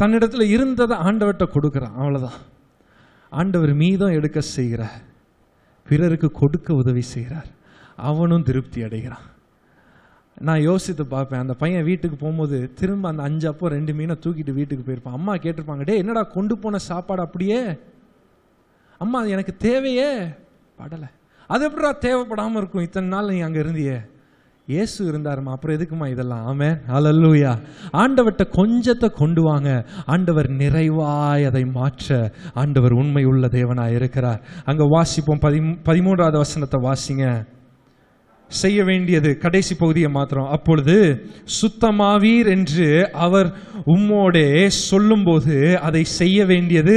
தன்னிடத்துல இருந்ததை ஆண்டவர்கிட்ட கொடுக்குறான், அவ்வளவுதான். ஆண்டவர் மீதம் எடுக்க செய்கிறார், பிறருக்கு கொடுக்க உதவி செய்கிறார், அவனும் திருப்தி அடைகிறான். நான் யோசித்து பார்ப்பேன், அந்த பையன் வீட்டுக்கு போகும்போது திரும்ப அந்த 5 அப்போ 2 மீனை தூக்கிட்டு வீட்டுக்கு போயிருப்பான். அம்மா கேட்டிருப்பாங்க, டே என்னடா கொண்டு போன சாப்பாடு அப்படியே? அம்மா அது எனக்கு தேவையே படலை. அது எப்படா தேவைப்படாமல் இருக்கும், இத்தனை நாள் நீ அங்கே இருந்தியே? இயேசு இருந்தாருமா, அப்புறம் எதுக்குமா இதெல்லாம்? ஆமென், ஹல்லேலூயா. ஆண்டவர்கிட்ட கொஞ்சத்தை கொண்டு வாங்க, ஆண்டவர் நிறைவாய் அதை மாற்ற ஆண்டவர் உண்மை உள்ள தேவனாய் இருக்கிறார். அங்க வாசிப்போம், 13வது வசனத்தை வாசிங்க. செய்ய வேண்டியது கடைசி பகுதியை மாத்திரம். அப்பொழுது சுத்தமாவீர் என்று அவர் உம்மோடே சொல்லும்போது அதை செய்ய வேண்டியது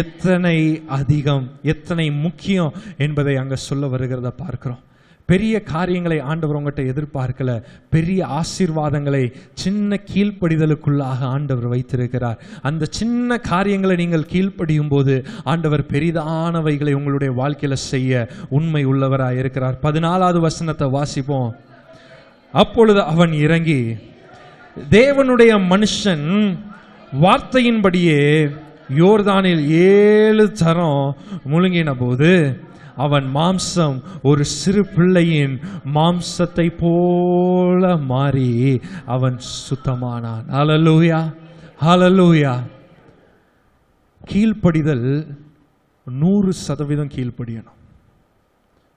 எத்தனை அதிகம், எத்தனை முக்கியம் என்பதை அங்க சொல்ல வருகிறத பார்க்கிறோம். பெரிய காரியங்களை ஆண்டவர் உங்கள்கிட்ட எதிர்பார்க்கல, பெரிய ஆசீர்வாதங்களை சின்ன கீழ்ப்படிதலுக்குள்ளாக ஆண்டவர் வைத்திருக்கிறார். அந்த சின்ன காரியங்களை நீங்கள் கீழ்ப்படியும் போது ஆண்டவர் பெரிதானவைகளை உங்களுடைய வாழ்க்கையில செய்ய உண்மை உள்ளவராய் இருக்கிறார். 14வது வசனத்தை வாசிப்போம். அப்பொழுது அவன் இறங்கி தேவனுடைய மனுஷன் வார்த்தையின்படியே யோர்தானில் 7 தரம் முழுங்கின போது அவன் மாம்சம் ஒரு சிறு பிள்ளையின் மாம்சத்தை போல மாறி அவன் சுத்தமானான். ஹல்லேலூயா, ஹல்லேலூயா. கீழ்ப்படிதல் 100% கீழ்ப்படியணும்.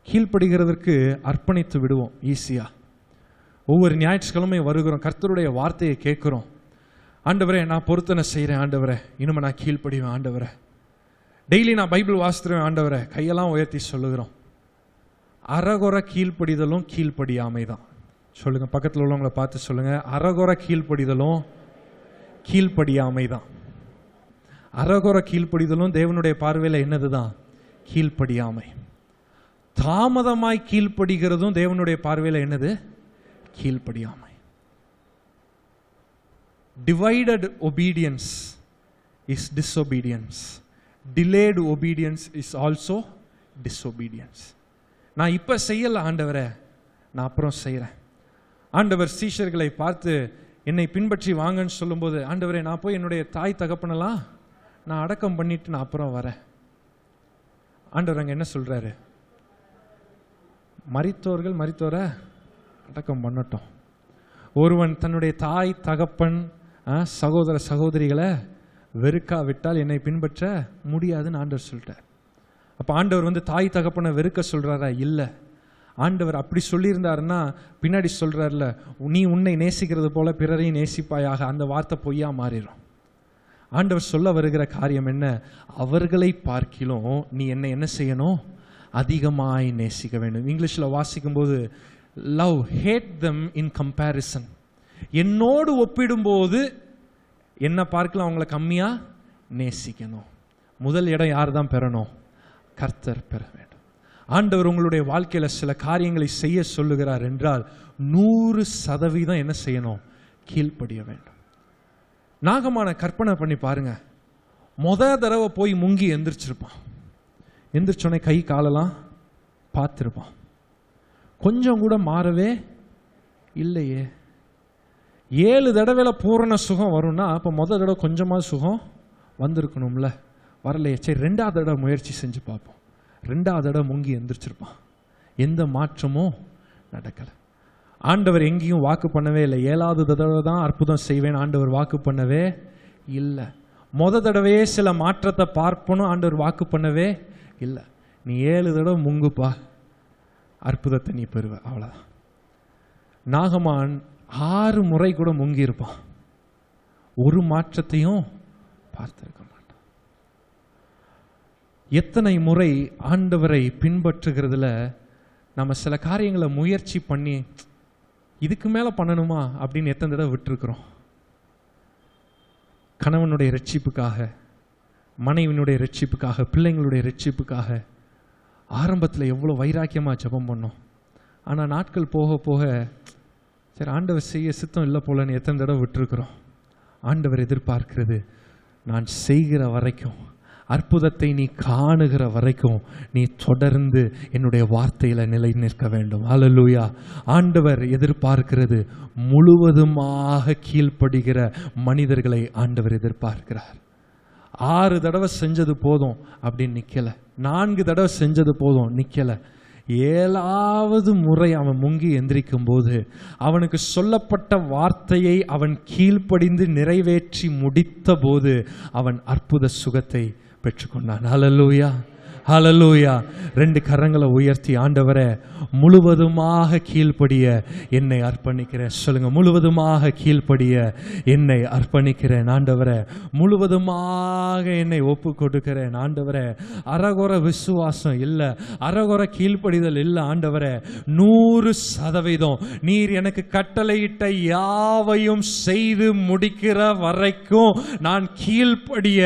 கீழ்ப்படுகிறதற்கு அர்ப்பணித்து விடுவோம் ஈஸியா. ஒவ்வொரு ஞாயிற்றுக்கிழமை வருகிறோம், கர்த்தருடைய வார்த்தையை கேட்கிறோம். ஆண்டவரே நான் பொருத்தனை செய்கிறேன், ஆண்டவரே இனிமே நான் கீழ்ப்படிவேன், ஆண்டவரே டெய்லி நான் பைபிள் வாசித்துருவேன், ஆண்டவரே கையெல்லாம் உயர்த்தி சொல்லுகிறோம். அறகுறை கீழ்ப்படிதலும் கீழ்ப்படியாமை தான். சொல்லுங்க, பக்கத்தில் உள்ளவங்களை பார்த்து சொல்லுங்க, அறகுறை கீழ்ப்படிதலும் கீழ்ப்படியாமை தான். அறகுறை கீழ்ப்படிதலும் தேவனுடைய பார்வையில் என்னதுதான்? கீழ்ப்படியாமை. தாமதமாய் கீழ்ப்படுகிறதும் தேவனுடைய பார்வையில் என்னது? கீழ்ப்படியாமை. Divided obedience is disobedience. Delayed obedience is also disobedience. நான் இப்போ செய்யல ஆண்டவரே, நான் அப்புறம் செய்கிறேன். ஆண்டவர் சீஷர்களை பார்த்து என்னை பின்பற்றி வாங்கன்னு சொல்லும்போது, ஆண்டவரே நான் போய் என்னுடைய தாய் தகப்பனெல்லாம் நான் அடக்கம் பண்ணிட்டு நான் அப்புறம் வரேன். ஆண்டவர் அங்கே என்ன சொல்றாரு? மரித்தோரை அடக்கம் பண்ணட்டும். ஒருவன் தன்னுடைய தாய் தகப்பன் சகோதர சகோதரிகளை வெறுக்காவிட்டால் என்னை பின்பற்ற முடியாதுன்னு ஆண்டவர் சொல்லிட்டார். அப்போ ஆண்டவர் தாய் தகப்பனை வெறுக்க சொல்றாரா? இல்லை. ஆண்டவர் அப்படி சொல்லியிருந்தாருன்னா பின்னாடி சொல்றாருல, நீ உன்னை நேசிக்கிறது போல பிறரையும் நேசிப்பாயாக, அந்த வார்த்தை பொய்யா மாறிடும். ஆண்டவர் சொல்ல வருகிற காரியம் என்ன? அவர்களை பார்க்கிலும் நீ என்னை என்ன செய்யணும்? அதிகமாய் நேசிக்க வேண்டும். இங்கிலீஷில் வாசிக்கும் போது love had them in comparison. என்னோடு ஒப்பிடும்போது என்ன பார்க்கலாம், அவங்கள கம்மியா நேசிக்கணும். முதல் இடம் யார் தான் பெறணும்? கர்த்தர் பெற வேண்டும். ஆண்டவர் உங்களுடைய வாழ்க்கையில சில காரியங்களை செய்ய சொல்லுகிறார் என்றால் 100% என்ன செய்யணும்? கீழ்ப்படிய வேண்டும். நாகமான கற்பனை பண்ணி பாருங்க, தடவை போய் முங்கி எந்திரிச்சிருப்பான். எந்திரிச்சோடனே கை காலெல்லாம் பார்த்துருப்பான், கொஞ்சம் கூட மாறவே இல்லையே. 7 தடவைல பூரண சுகம் வரும்னா அப்போ தடவை கொஞ்சமாக சுகம் வந்திருக்கணும்ல, வரலையே. சரி 2வது தடவை முயற்சி செஞ்சு பார்ப்போம். 2வது தடவை முங்கி எந்திரிச்சிருப்பான், எந்த மாற்றமும் நடக்கலை. ஆண்டவர் எங்கேயும் வாக்கு பண்ணவே இல்லை. 7வது தடவை தான் அற்புதம் செய்வேன் ஆண்டவர் வாக்கு பண்ணவே இல்லை. தடவையே சில மாற்றத்தை பார்ப்பனும் ஆண்டவர் வாக்கு பண்ணவே இல்லை. நீ 7 தடவை முங்குப்பா, அற்புதத்தை நீ பெறுவ, அவ்வளோதான். நாகமான் 6 முறை கூட முங்கி இருப்பான், ஒரு மாற்றத்தையும் பார்த்திருக்க மாட்டான். எத்தனை முறை ஆண்டவரை பின்பற்றுகிறதுல நம்ம சில காரியங்களை முயற்சி பண்ணி இதுக்கு மேல பண்ணணுமா அப்படின்னு எத்தனை தடவை விட்டுருக்கிறோம். கணவனுடைய ரட்சிப்புக்காக, மனைவினுடைய ரட்சிப்புக்காக, பிள்ளைங்களுடைய ரட்சிப்புக்காக ஆரம்பத்தில் எவ்வளோ வைராக்கியமாக ஜெபம் பண்ணோம். ஆனால் நாட்கள் போக போக சரி ஆண்டவர் செய்ய சித்தம் இல்லை போலன்னு எத்தனை தடவை விட்டுருக்குறோம். ஆண்டவர் எதிர்பார்க்கிறது, நான் செய்கிற வரைக்கும், அற்புதத்தை நீ காணுகிற வரைக்கும் நீ தொடர்ந்து என்னுடைய வார்த்தையில் நிலை நிற்க வேண்டும். ஹல்லேலூயா. ஆண்டவர் எதிர்பார்க்கிறது முழுவதுமாக கீழ்ப்படுகிற மனிதர்களை ஆண்டவர் எதிர்பார்க்கிறார். 6 தடவை செஞ்சது போதும் அப்படின்னு நிற்கலை, 4 தடவை செஞ்சது போதும் நிற்கலை. 7வது முறை அவன் முங்கி எந்திரிக்கும் போது அவனுக்கு சொல்லப்பட்ட வார்த்தையை அவன் கீழ்ப்படிந்து நிறைவேற்றி முடித்த போது அவன் அற்புத சுகத்தை பெற்றுக்கொண்டான். ஹல்லேலூயா, ஹல்லேலூயா. 2 கரங்களை உயர்த்தி, ஆண்டவரே முழுவதுமாக கீழ்ப்படிய என்னை அர்ப்பணிக்கிறேன். சொல்லுங்க, முழுவதுமாக கீழ்ப்படிய என்னை அர்ப்பணிக்கிறேன் ஆண்டவரே, முழுவதுமாக என்னை ஒப்பு கொடுக்கிறேன் ஆண்டவரே. அரகுற விசுவாசம் இல்லை, அரகுற கீழ்ப்படிதல் இல்லை ஆண்டவரே. 100% நீர் எனக்கு கட்டளையிட்ட யாவையும் செய்து முடிக்கிற வரைக்கும் நான் கீழ்ப்படிய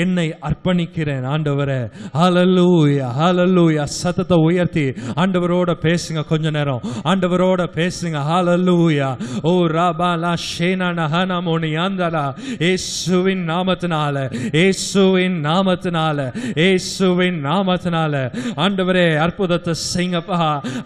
என்னை அர்ப்பணிக்கிறேன் ஆண்டவரே. ஹல்லேலூயா, ஹல்லேலூயா. சத்தத்தை உயர்த்தி ஆண்டவரோட பேசுங்க, கொஞ்ச நேரம் ஆண்டவரோட பேசுங்க. ஹல்லேலூயா. ஓ ரபாலா ஷேனா ஹனமோனி ஆந்தலா. இயேசுவின் நாமத்தினால, இயேசுவின் நாமத்தினால, இயேசுவின் நாமத்தினால ஆண்டவரே அற்புதத்தை செய்யுங்கப்பா,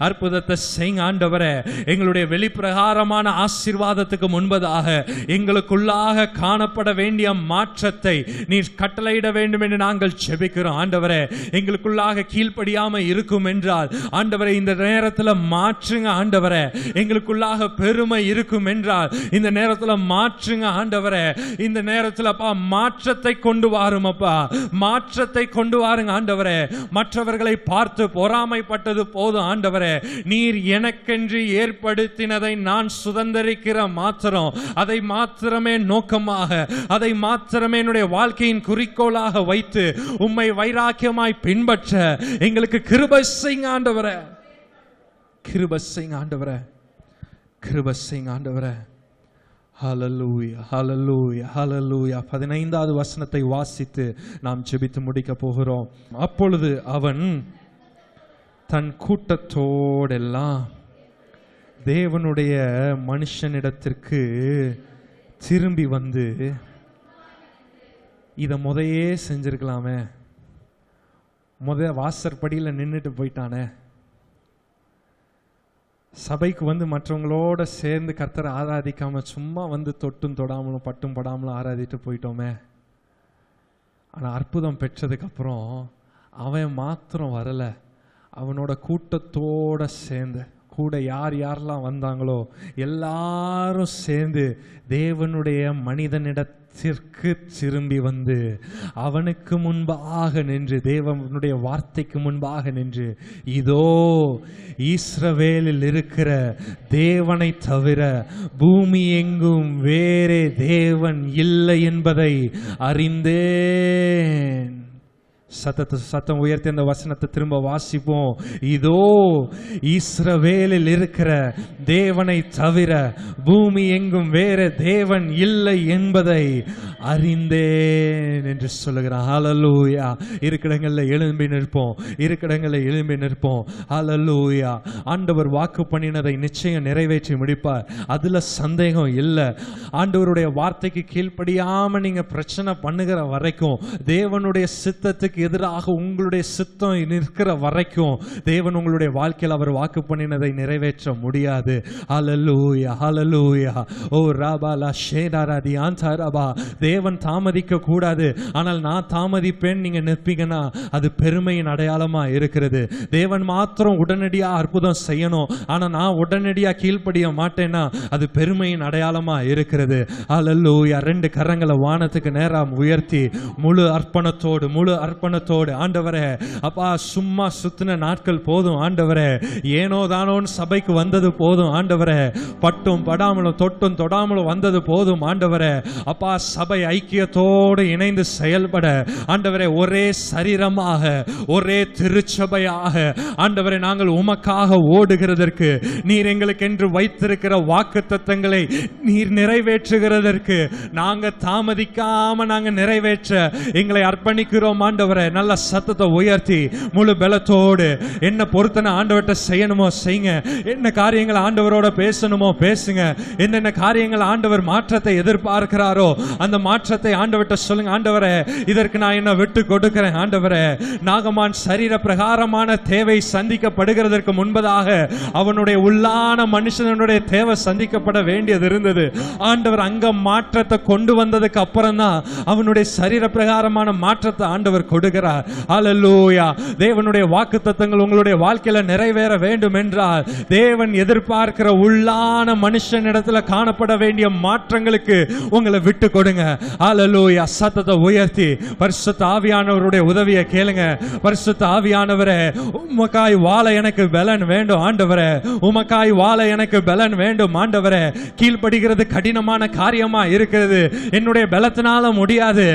அற்புதத்தை செய்யுங்க ஆண்டவரே. எங்களுடைய வெளிப்பிரகாரமான ஆசீர்வாதத்துக்கு முன்பதாக எங்களுக்குள்ளாக காணப்பட வேண்டிய மாற்றத்தை நீர் கட்டளையிட வேண்டும் என்று நாங்கள் ஜெபிக்கிறோம் ஆண்டவரே. எங்களுக்குள்ளாக கீழ்ப்படியாம இருக்கும் என்றால் ஆண்டவரே இந்த நேரத்தில் மாற்றுங்க ஆண்டவரே. எங்களுக்குள்ளாக பெருமை இருக்கும் என்றால் இந்த நேரத்தில் மாற்றுங்க ஆண்டவரே. இந்த நேரத்தில் அப்பா மாற்றத்தை கொண்டு வாருமப்பா, மாற்றத்தை கொண்டு வாருங்க ஆண்டவரே. மற்றவர்களை பார்த்து பொறாமைப்பட்டது போதும் ஆண்டவரே. நீர் எனக்கென்று ஏற்படுத்தினதை நான் சுதந்தரிக்கிற மாத்திரம், அதை மாத்திரமே நோக்கமாக, அதை மாத்திரமே என்னுடைய வாழ்க்கையின் குறிக்கோளாக வைத்து உம்மை வைராக்கியமாய் பின்பற்ற எங்களுக்கு கிருபை செய்யுங்க ஆண்டவரே, கிருபை செய்யுங்க ஆண்டவரே, கிருபை செய்யுங்க ஆண்டவரே. ஹல்லேலூயா, ஹல்லேலூயா, ஹல்லேலூயா. 15வது வசனத்தை வாசித்து நாம் ஜெபித்து முடிக்க போகிறோம். அப்பொழுது அவன் தன் கூட்டத்தோடெல்லாம் தேவனுடைய மனுஷனிடத்திற்கு திரும்பி வந்து, இதை முதையே செஞ்சிருக்கலாமே, வாசற்படியில் நின்றுட்டு போயிட்டானே, சபைக்கு வந்து மற்றவங்களோட சேர்ந்து கர்த்தரை ஆராதிக்காம சும்மா வந்து தொட்டும் தொடாமலும் பட்டும் படாமலும் ஆராதிட்டு போயிட்டோமே. ஆனால் அற்புதம் பெற்றதுக்கு அப்புறம் அவன் மாத்திரம் வரல, அவனோட கூட்டத்தோட சேர்ந்து, கூட யார் யாரெல்லாம் வந்தாங்களோ எல்லாரும் சேர்ந்து தேவனுடைய மனிதனிடத்திற்கு திரும்பி வந்து அவனுக்கு முன்பாக நின்று, தேவனுடைய வார்த்தைக்கு முன்பாக நின்று, இதோ இஸ்ரவேலில் இருக்கிற தேவனை தவிர பூமி எங்கும் வேறே தேவன் இல்லை என்பதை அறிந்தேன். சத்தம் உயர்த்தி அந்த வசனத்தை திரும்ப வாசிப்போம். இதோ இஸ்ரவேலில் இருக்கிற தேவனை தவிர பூமி எங்கும் வேற தேவன் இல்லை என்பதை அறிந்தேன் என்று சொல்லுகிறான். ஹல்லேலூயா. இருக்கிறஇடங்கள்ல எழும்பி நிற்போம், இருக்கிறஇடங்கள்ல எழும்பி நிற்போம். ஹல்லேலூயா. ஆண்டவர் வாக்கு பண்ணினதை நிச்சயம் நிறைவேற்றி முடிப்பார், அதுல சந்தேகம் இல்லை. ஆண்டவருடைய வார்த்தைக்கு கீழ்ப்படியாம நீங்க பிரச்சனை பண்ணுகிற வரைக்கும், தேவனுடைய சித்தத்துக்கு எதிராக உங்களுடைய சித்தம் நிற்கிற வரைக்கும் தேவன் உங்களுடைய வாழ்க்கையில் அவர் வாக்கு பண்ணினதை நிறைவேற்ற முடியாது. ஹல்லேலூயா, ஹல்லேலூயா. ஓ ராபாலா ஷேடாராதி ஆந்தாரபா. தேவன் தாமதிக்க கூடாது, ஆனால் நான் தாமதிப்பேன் நீங்க நிற்பீங்கன்னா அது பெருமையின் அடையாளமா இருக்கிறது. தேவன் மாத்திரம் உடனடியா அற்புதம் செய்யணும், ஆனா நான் உடனடியா கீழ்ப்படிய மாட்டேன்னா அது பெருமையின் அடையாளமா இருக்கிறது. ஹல்லேலூயா. 2 கரங்களை வானத்துக்கு நேரா உயர்த்தி முழு அர்ப்பணத்தோடு, முழு அர்ப்பண தகப்பனத்தோடு ஆண்டவரே அப்பா சும்மா சுத்தின நாட்கள் போதும் ஆண்டவரே, ஏனோ தானோன்னு சபைக்கு வந்தது போதும் ஆண்டவரே, பட்டும் படாமலும் தொட்டும் தொடாமலும் வந்தது போதும் ஆண்டவரே. அப்பா சபை ஐக்கியத்தோடு இணைந்து செயல்பட ஆண்டவரே, ஒரே சரீரமாக ஒரே திருச்சபையாக ஆண்டவரே நாங்கள் உமக்காக ஓடுகிறதற்கு, நீர் எங்களுக்கு என்று வைத்திருக்கிற வாக்குத்தத்தங்களை நீர் நிறைவேற்றுகிறதற்கு நாங்க தாமதிக்காம நாங்க நிறைவேற்ற எங்களை அர்ப்பணிக்கிறோம் ஆண்டவரே. நல்ல சத்தத்தை உயர்த்தி முழு பலத்தோடு என்ன பொறுத்தன ஆண்டவர்கிட்ட செய்யணுமோ செய்யுங்க, என்ன காரியங்கள் ஆண்டவரோட பேசணுமோ பேசுங்க, என்னென்ன காரியங்கள் ஆண்டவர் மாற்றத்தை எதிர்பார்க்கிறாரோ அந்த மாற்றத்தை ஆண்டவர்கிட்ட சொல்லுங்க. ஆண்டவரே இதற்கு நான் என்ன விட்டு கொடுக்கிறேன் ஆண்டவரே. நாகமான் சரீர பிரகாரமான தேவை சந்திக்கப்படுகிறதற்கு முன்பதாக அவனுடைய உள்ளான மனுஷனுடைய தேவை சந்திக்கப்பட வேண்டியது இருந்தது ஆண்டவர். அங்க மாற்றத்தை கொண்டு வந்ததுக்கு அப்புறம் தான் அவனுடைய சரீர பிரகாரமான மாற்றத்தை ஆண்டவர் கொடுக்கிறார். ஹல்லேலூயா. தேவனுடைய வாக்குத்தத்தங்கள் உங்களுடைய வாழ்க்கையில நிறைவேற வேண்டும் என்றால் தேவன் எதிர்பார்க்கிற உள்ளான மனுஷனிடத்துல காணப்பட வேண்டிய மாற்றங்களுக்கு உங்களை விட்டு கொடுங்க. ஹல்லேலூயா. சத்தத்தை உயர்த்தி பரிசுத்த ஆவியானவருடைய உதவியை கேளுங்க. பரிசுத்த ஆவியானவரே உமக்காய் வாழ எனக்கு பலன் வேண்டும் ஆண்டவரே, உமக்காய் வாழ எனக்கு பலன் வேண்டும் ஆண்டவரே. கீழ்ப்படுகிறது கடினமான காரியமா இருக்கிறது, என்னுடைய பலத்தினால முடியாது,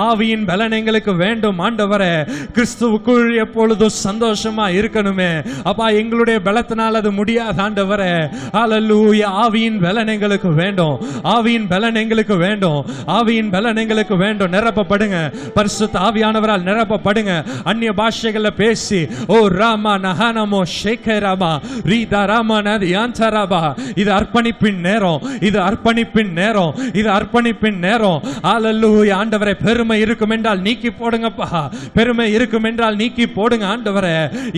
ஆவியின் பலன் எங்களுக்கு வேண்டும் ஆண்டவரே. கிறிஸ்துவுக்குள் எப்பொழுதும் சந்தோஷமா இருக்கணுமே அப்பா, எங்களுடைய பலத்தினால் அது முடியாது ஆண்டவரே. ஹல்லேலூயா. ஆவியின் பலன் எங்களுக்கு வேண்டும், ஆவியின் பலன் எங்களுக்கு வேண்டும், ஆவியின் பலன் எங்களுக்கு வேண்டும். நிரப்பப்படுங்க, பரிசுத்த ஆவியானவரால் நிரப்பப்படுங்க. அந்நிய பாஷைகள்ல பேசி ஓ ராமா நஹானமோ ஷேகராமா ரீதா ராமா நதி ஆன்சராபா. இது அர்ப்பணிப்பின் நேரம், இது அர்ப்பணிப்பின் நேரம், இது அர்ப்பணிப்பின் நேரம். ஹல்லேலூயா. ஆண்டவரே பெருமை இருக்கும் என்றால் நீக்கி போடுங்கப்பா, பெருமை இருக்கும் என்றால் நீக்கி போடுங்க ஆண்டவரே.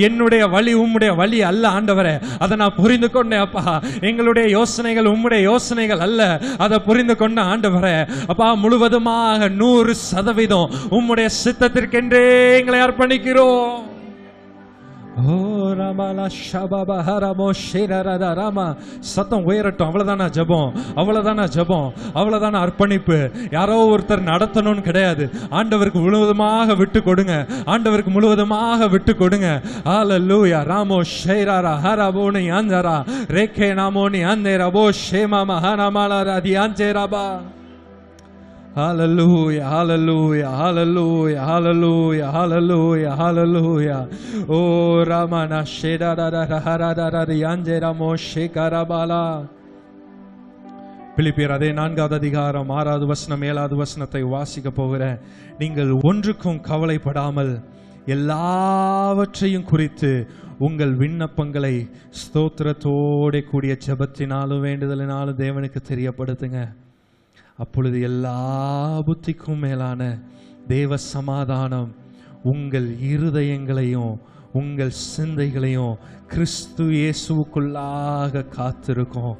என்னுடைய வழி உம்முடைய வழி அல்ல ஆண்டவரே, அதை நான் புரிந்து கொண்டேன் அப்பா. எங்களுடைய யோசனைகள் உம்முடைய யோசனைகள் அல்ல, அதை புரிந்து கொண்ட ஆண்டவரே. அப்பா முழுவதுமாக 100% உம்முடைய சித்தத்திற்கென்றே எங்களை அர்ப்பணிக்கிறோம். சத்தம் உயரட்டும். அவ்வளவுதானா ஜபம், அவ்வளவுதானா ஜபம், அவ்வளவுதானா அர்ப்பணிப்பு. யாரோ ஒருத்தர் நடத்தணும்னு கிடையாது, ஆண்டவருக்கு முழுவதுமாக விட்டு கொடுங்க, ஆண்டவருக்கு முழுவதுமாக விட்டு கொடுங்க. ஹல்லேலூயா. ராமோ ஷைராரா ஹரபோனி அந்தரா ரேகே நாமோனி அந்தேரபோ ஷேமா மஹானமாலா Rathi அஞ்சேராபா. Hallelujah, hallelujah, hallelujah, hallelujah, hallelujah, hallelujah. Oh Ramana Sheda da da da da da da Yanjera Moshe Karabala. பிலிப்பியர் அதே 4வது அதிகாரம் 6வது வசனம் 7வது வசனத்தை வாசிக்க போகிறேன். நீங்கள் ஒன்றுக்கும் கவலைப்படாமல் எல்லாவற்றையும் குறித்து உங்கள் விண்ணப்பங்களை ஸ்தோத்திரத்தோட கூடிய ஜெபத்தினாலும் வேண்டுதலினாலும் தேவனுக்கு தெரியப்படுத்துங்க. அப்பொழுது எல்லா புத்திக்கும் மேலான தேவ சமாதானம் உங்கள் இருதயங்களையும் உங்கள் சிந்தைகளையும் கிறிஸ்து இயேசுவுக்குள்ளாக காத்திருக்கும்.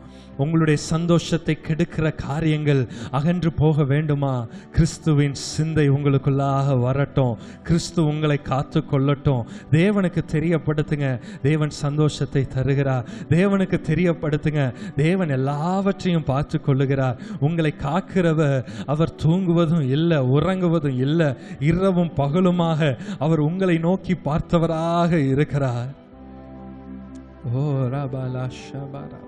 உங்களுடைய சந்தோஷத்தை கெடுக்கிற காரியங்கள் அகன்று போக வேண்டுமா? கிறிஸ்துவின் சிந்தை உங்களுக்குள்ளாக வரட்டும், கிறிஸ்து உங்களை காத்து கொள்ளட்டும். தேவனுக்கு தெரியப்படுத்துங்க, தேவன் சந்தோஷத்தை தருகிறார். தேவனுக்கு தெரியப்படுத்துங்க, தேவன் எல்லாவற்றையும் பார்த்து கொள்ளுகிறார். உங்களை காக்கிறவர் அவர் தூங்குவதும் இல்லை உறங்குவதும் இல்லை, இரவும் பகலுமாக அவர் உங்களை நோக்கி பார்த்தவராக இருக்கிறார். ஓ ரபலா ஷபரா.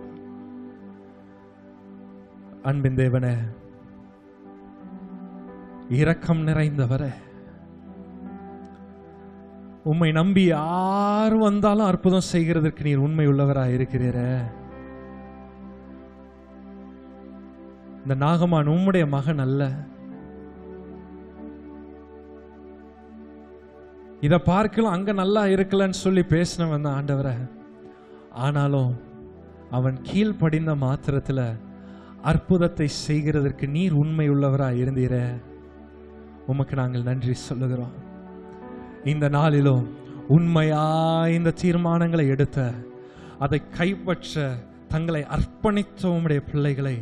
அன்பின் தேவனே, இரக்கம் நிறைந்தவரே, உம்மை நம்பி யார் வந்தாலும் அற்புதம் செய்கிறதற்கு நீர் உண்மை உள்ளவராக இருக்கிறீரே. இந்த நாகமான் உம்முடைய மகன் அல்ல. இதை பார்க்கலாம் அங்க நல்லா இருக்கலன்னு சொல்லி பேசினவன் தான் ஆண்டவரை. ஆனாலும் அவன் கீழ்ப்படிந்த மாத்திரத்துல அற்புதத்தை செய்கிறதற்கு நீர் உண்மை உள்ளவராக இருந்தீர. உமக்கு நாங்கள் நன்றி சொல்லுகிறோம். இந்த நாளிலும் உண்மையா இந்த தீர்மானங்களை எடுத்த, அதை கைப்பற்ற தங்களை அர்ப்பணித்த உம்முடைய பிள்ளைகளை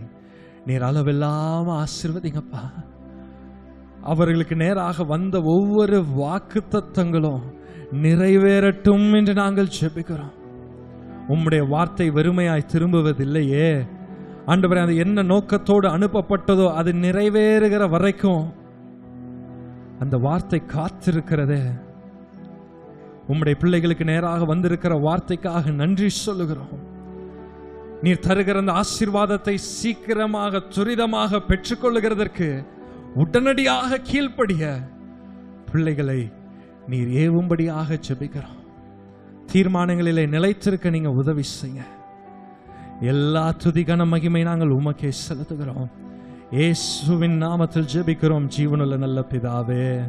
நீர் அளவில்லாம ஆசீர்வதிங்கப்பா. அவர்களுக்கு நேராக வந்த ஒவ்வொரு வாக்குத்தத்தங்களும் நிறைவேறட்டும் என்று நாங்கள் ஜெபிக்கிறோம். உம்முடைய வார்த்தை வெறுமையாய் திரும்புவதில்லையே ஆண்டவரே. அது என்ன நோக்கத்தோடு அனுப்பப்பட்டதோ அது நிறைவேறுகிற வரைக்கும் அந்த வார்த்தை காத்திருக்கிறதே. உம்முடைய பிள்ளைகளுக்கு நேராக வந்திருக்கிற வார்த்தைக்காக நன்றி சொல்லுகிறோம். நீர் தருகிற அந்த ஆசீர்வாதத்தை சீக்கிரமாக துரிதமாக பெற்றுக்கொள்ளுகிறதற்கு உடனடியாக கீழ்ப்படிய பிள்ளைகளை நீர் ஏவும்படியாக ஜெபிக்கிறோம். தீர்மானங்களிலே நிலைத்திருக்க நீங்க உதவி செய்ய. எல்லா துதி கன மகிமை நாங்கள் உமக்கே செலுத்துகிறோம். இயேசுவின் நாமத்தில் ஜெபிக்கிறோம் ஜீவனுள்ள நல்ல பிதாவே.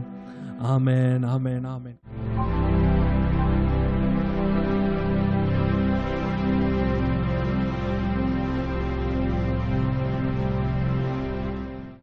ஆமென், ஆமென், ஆமென்.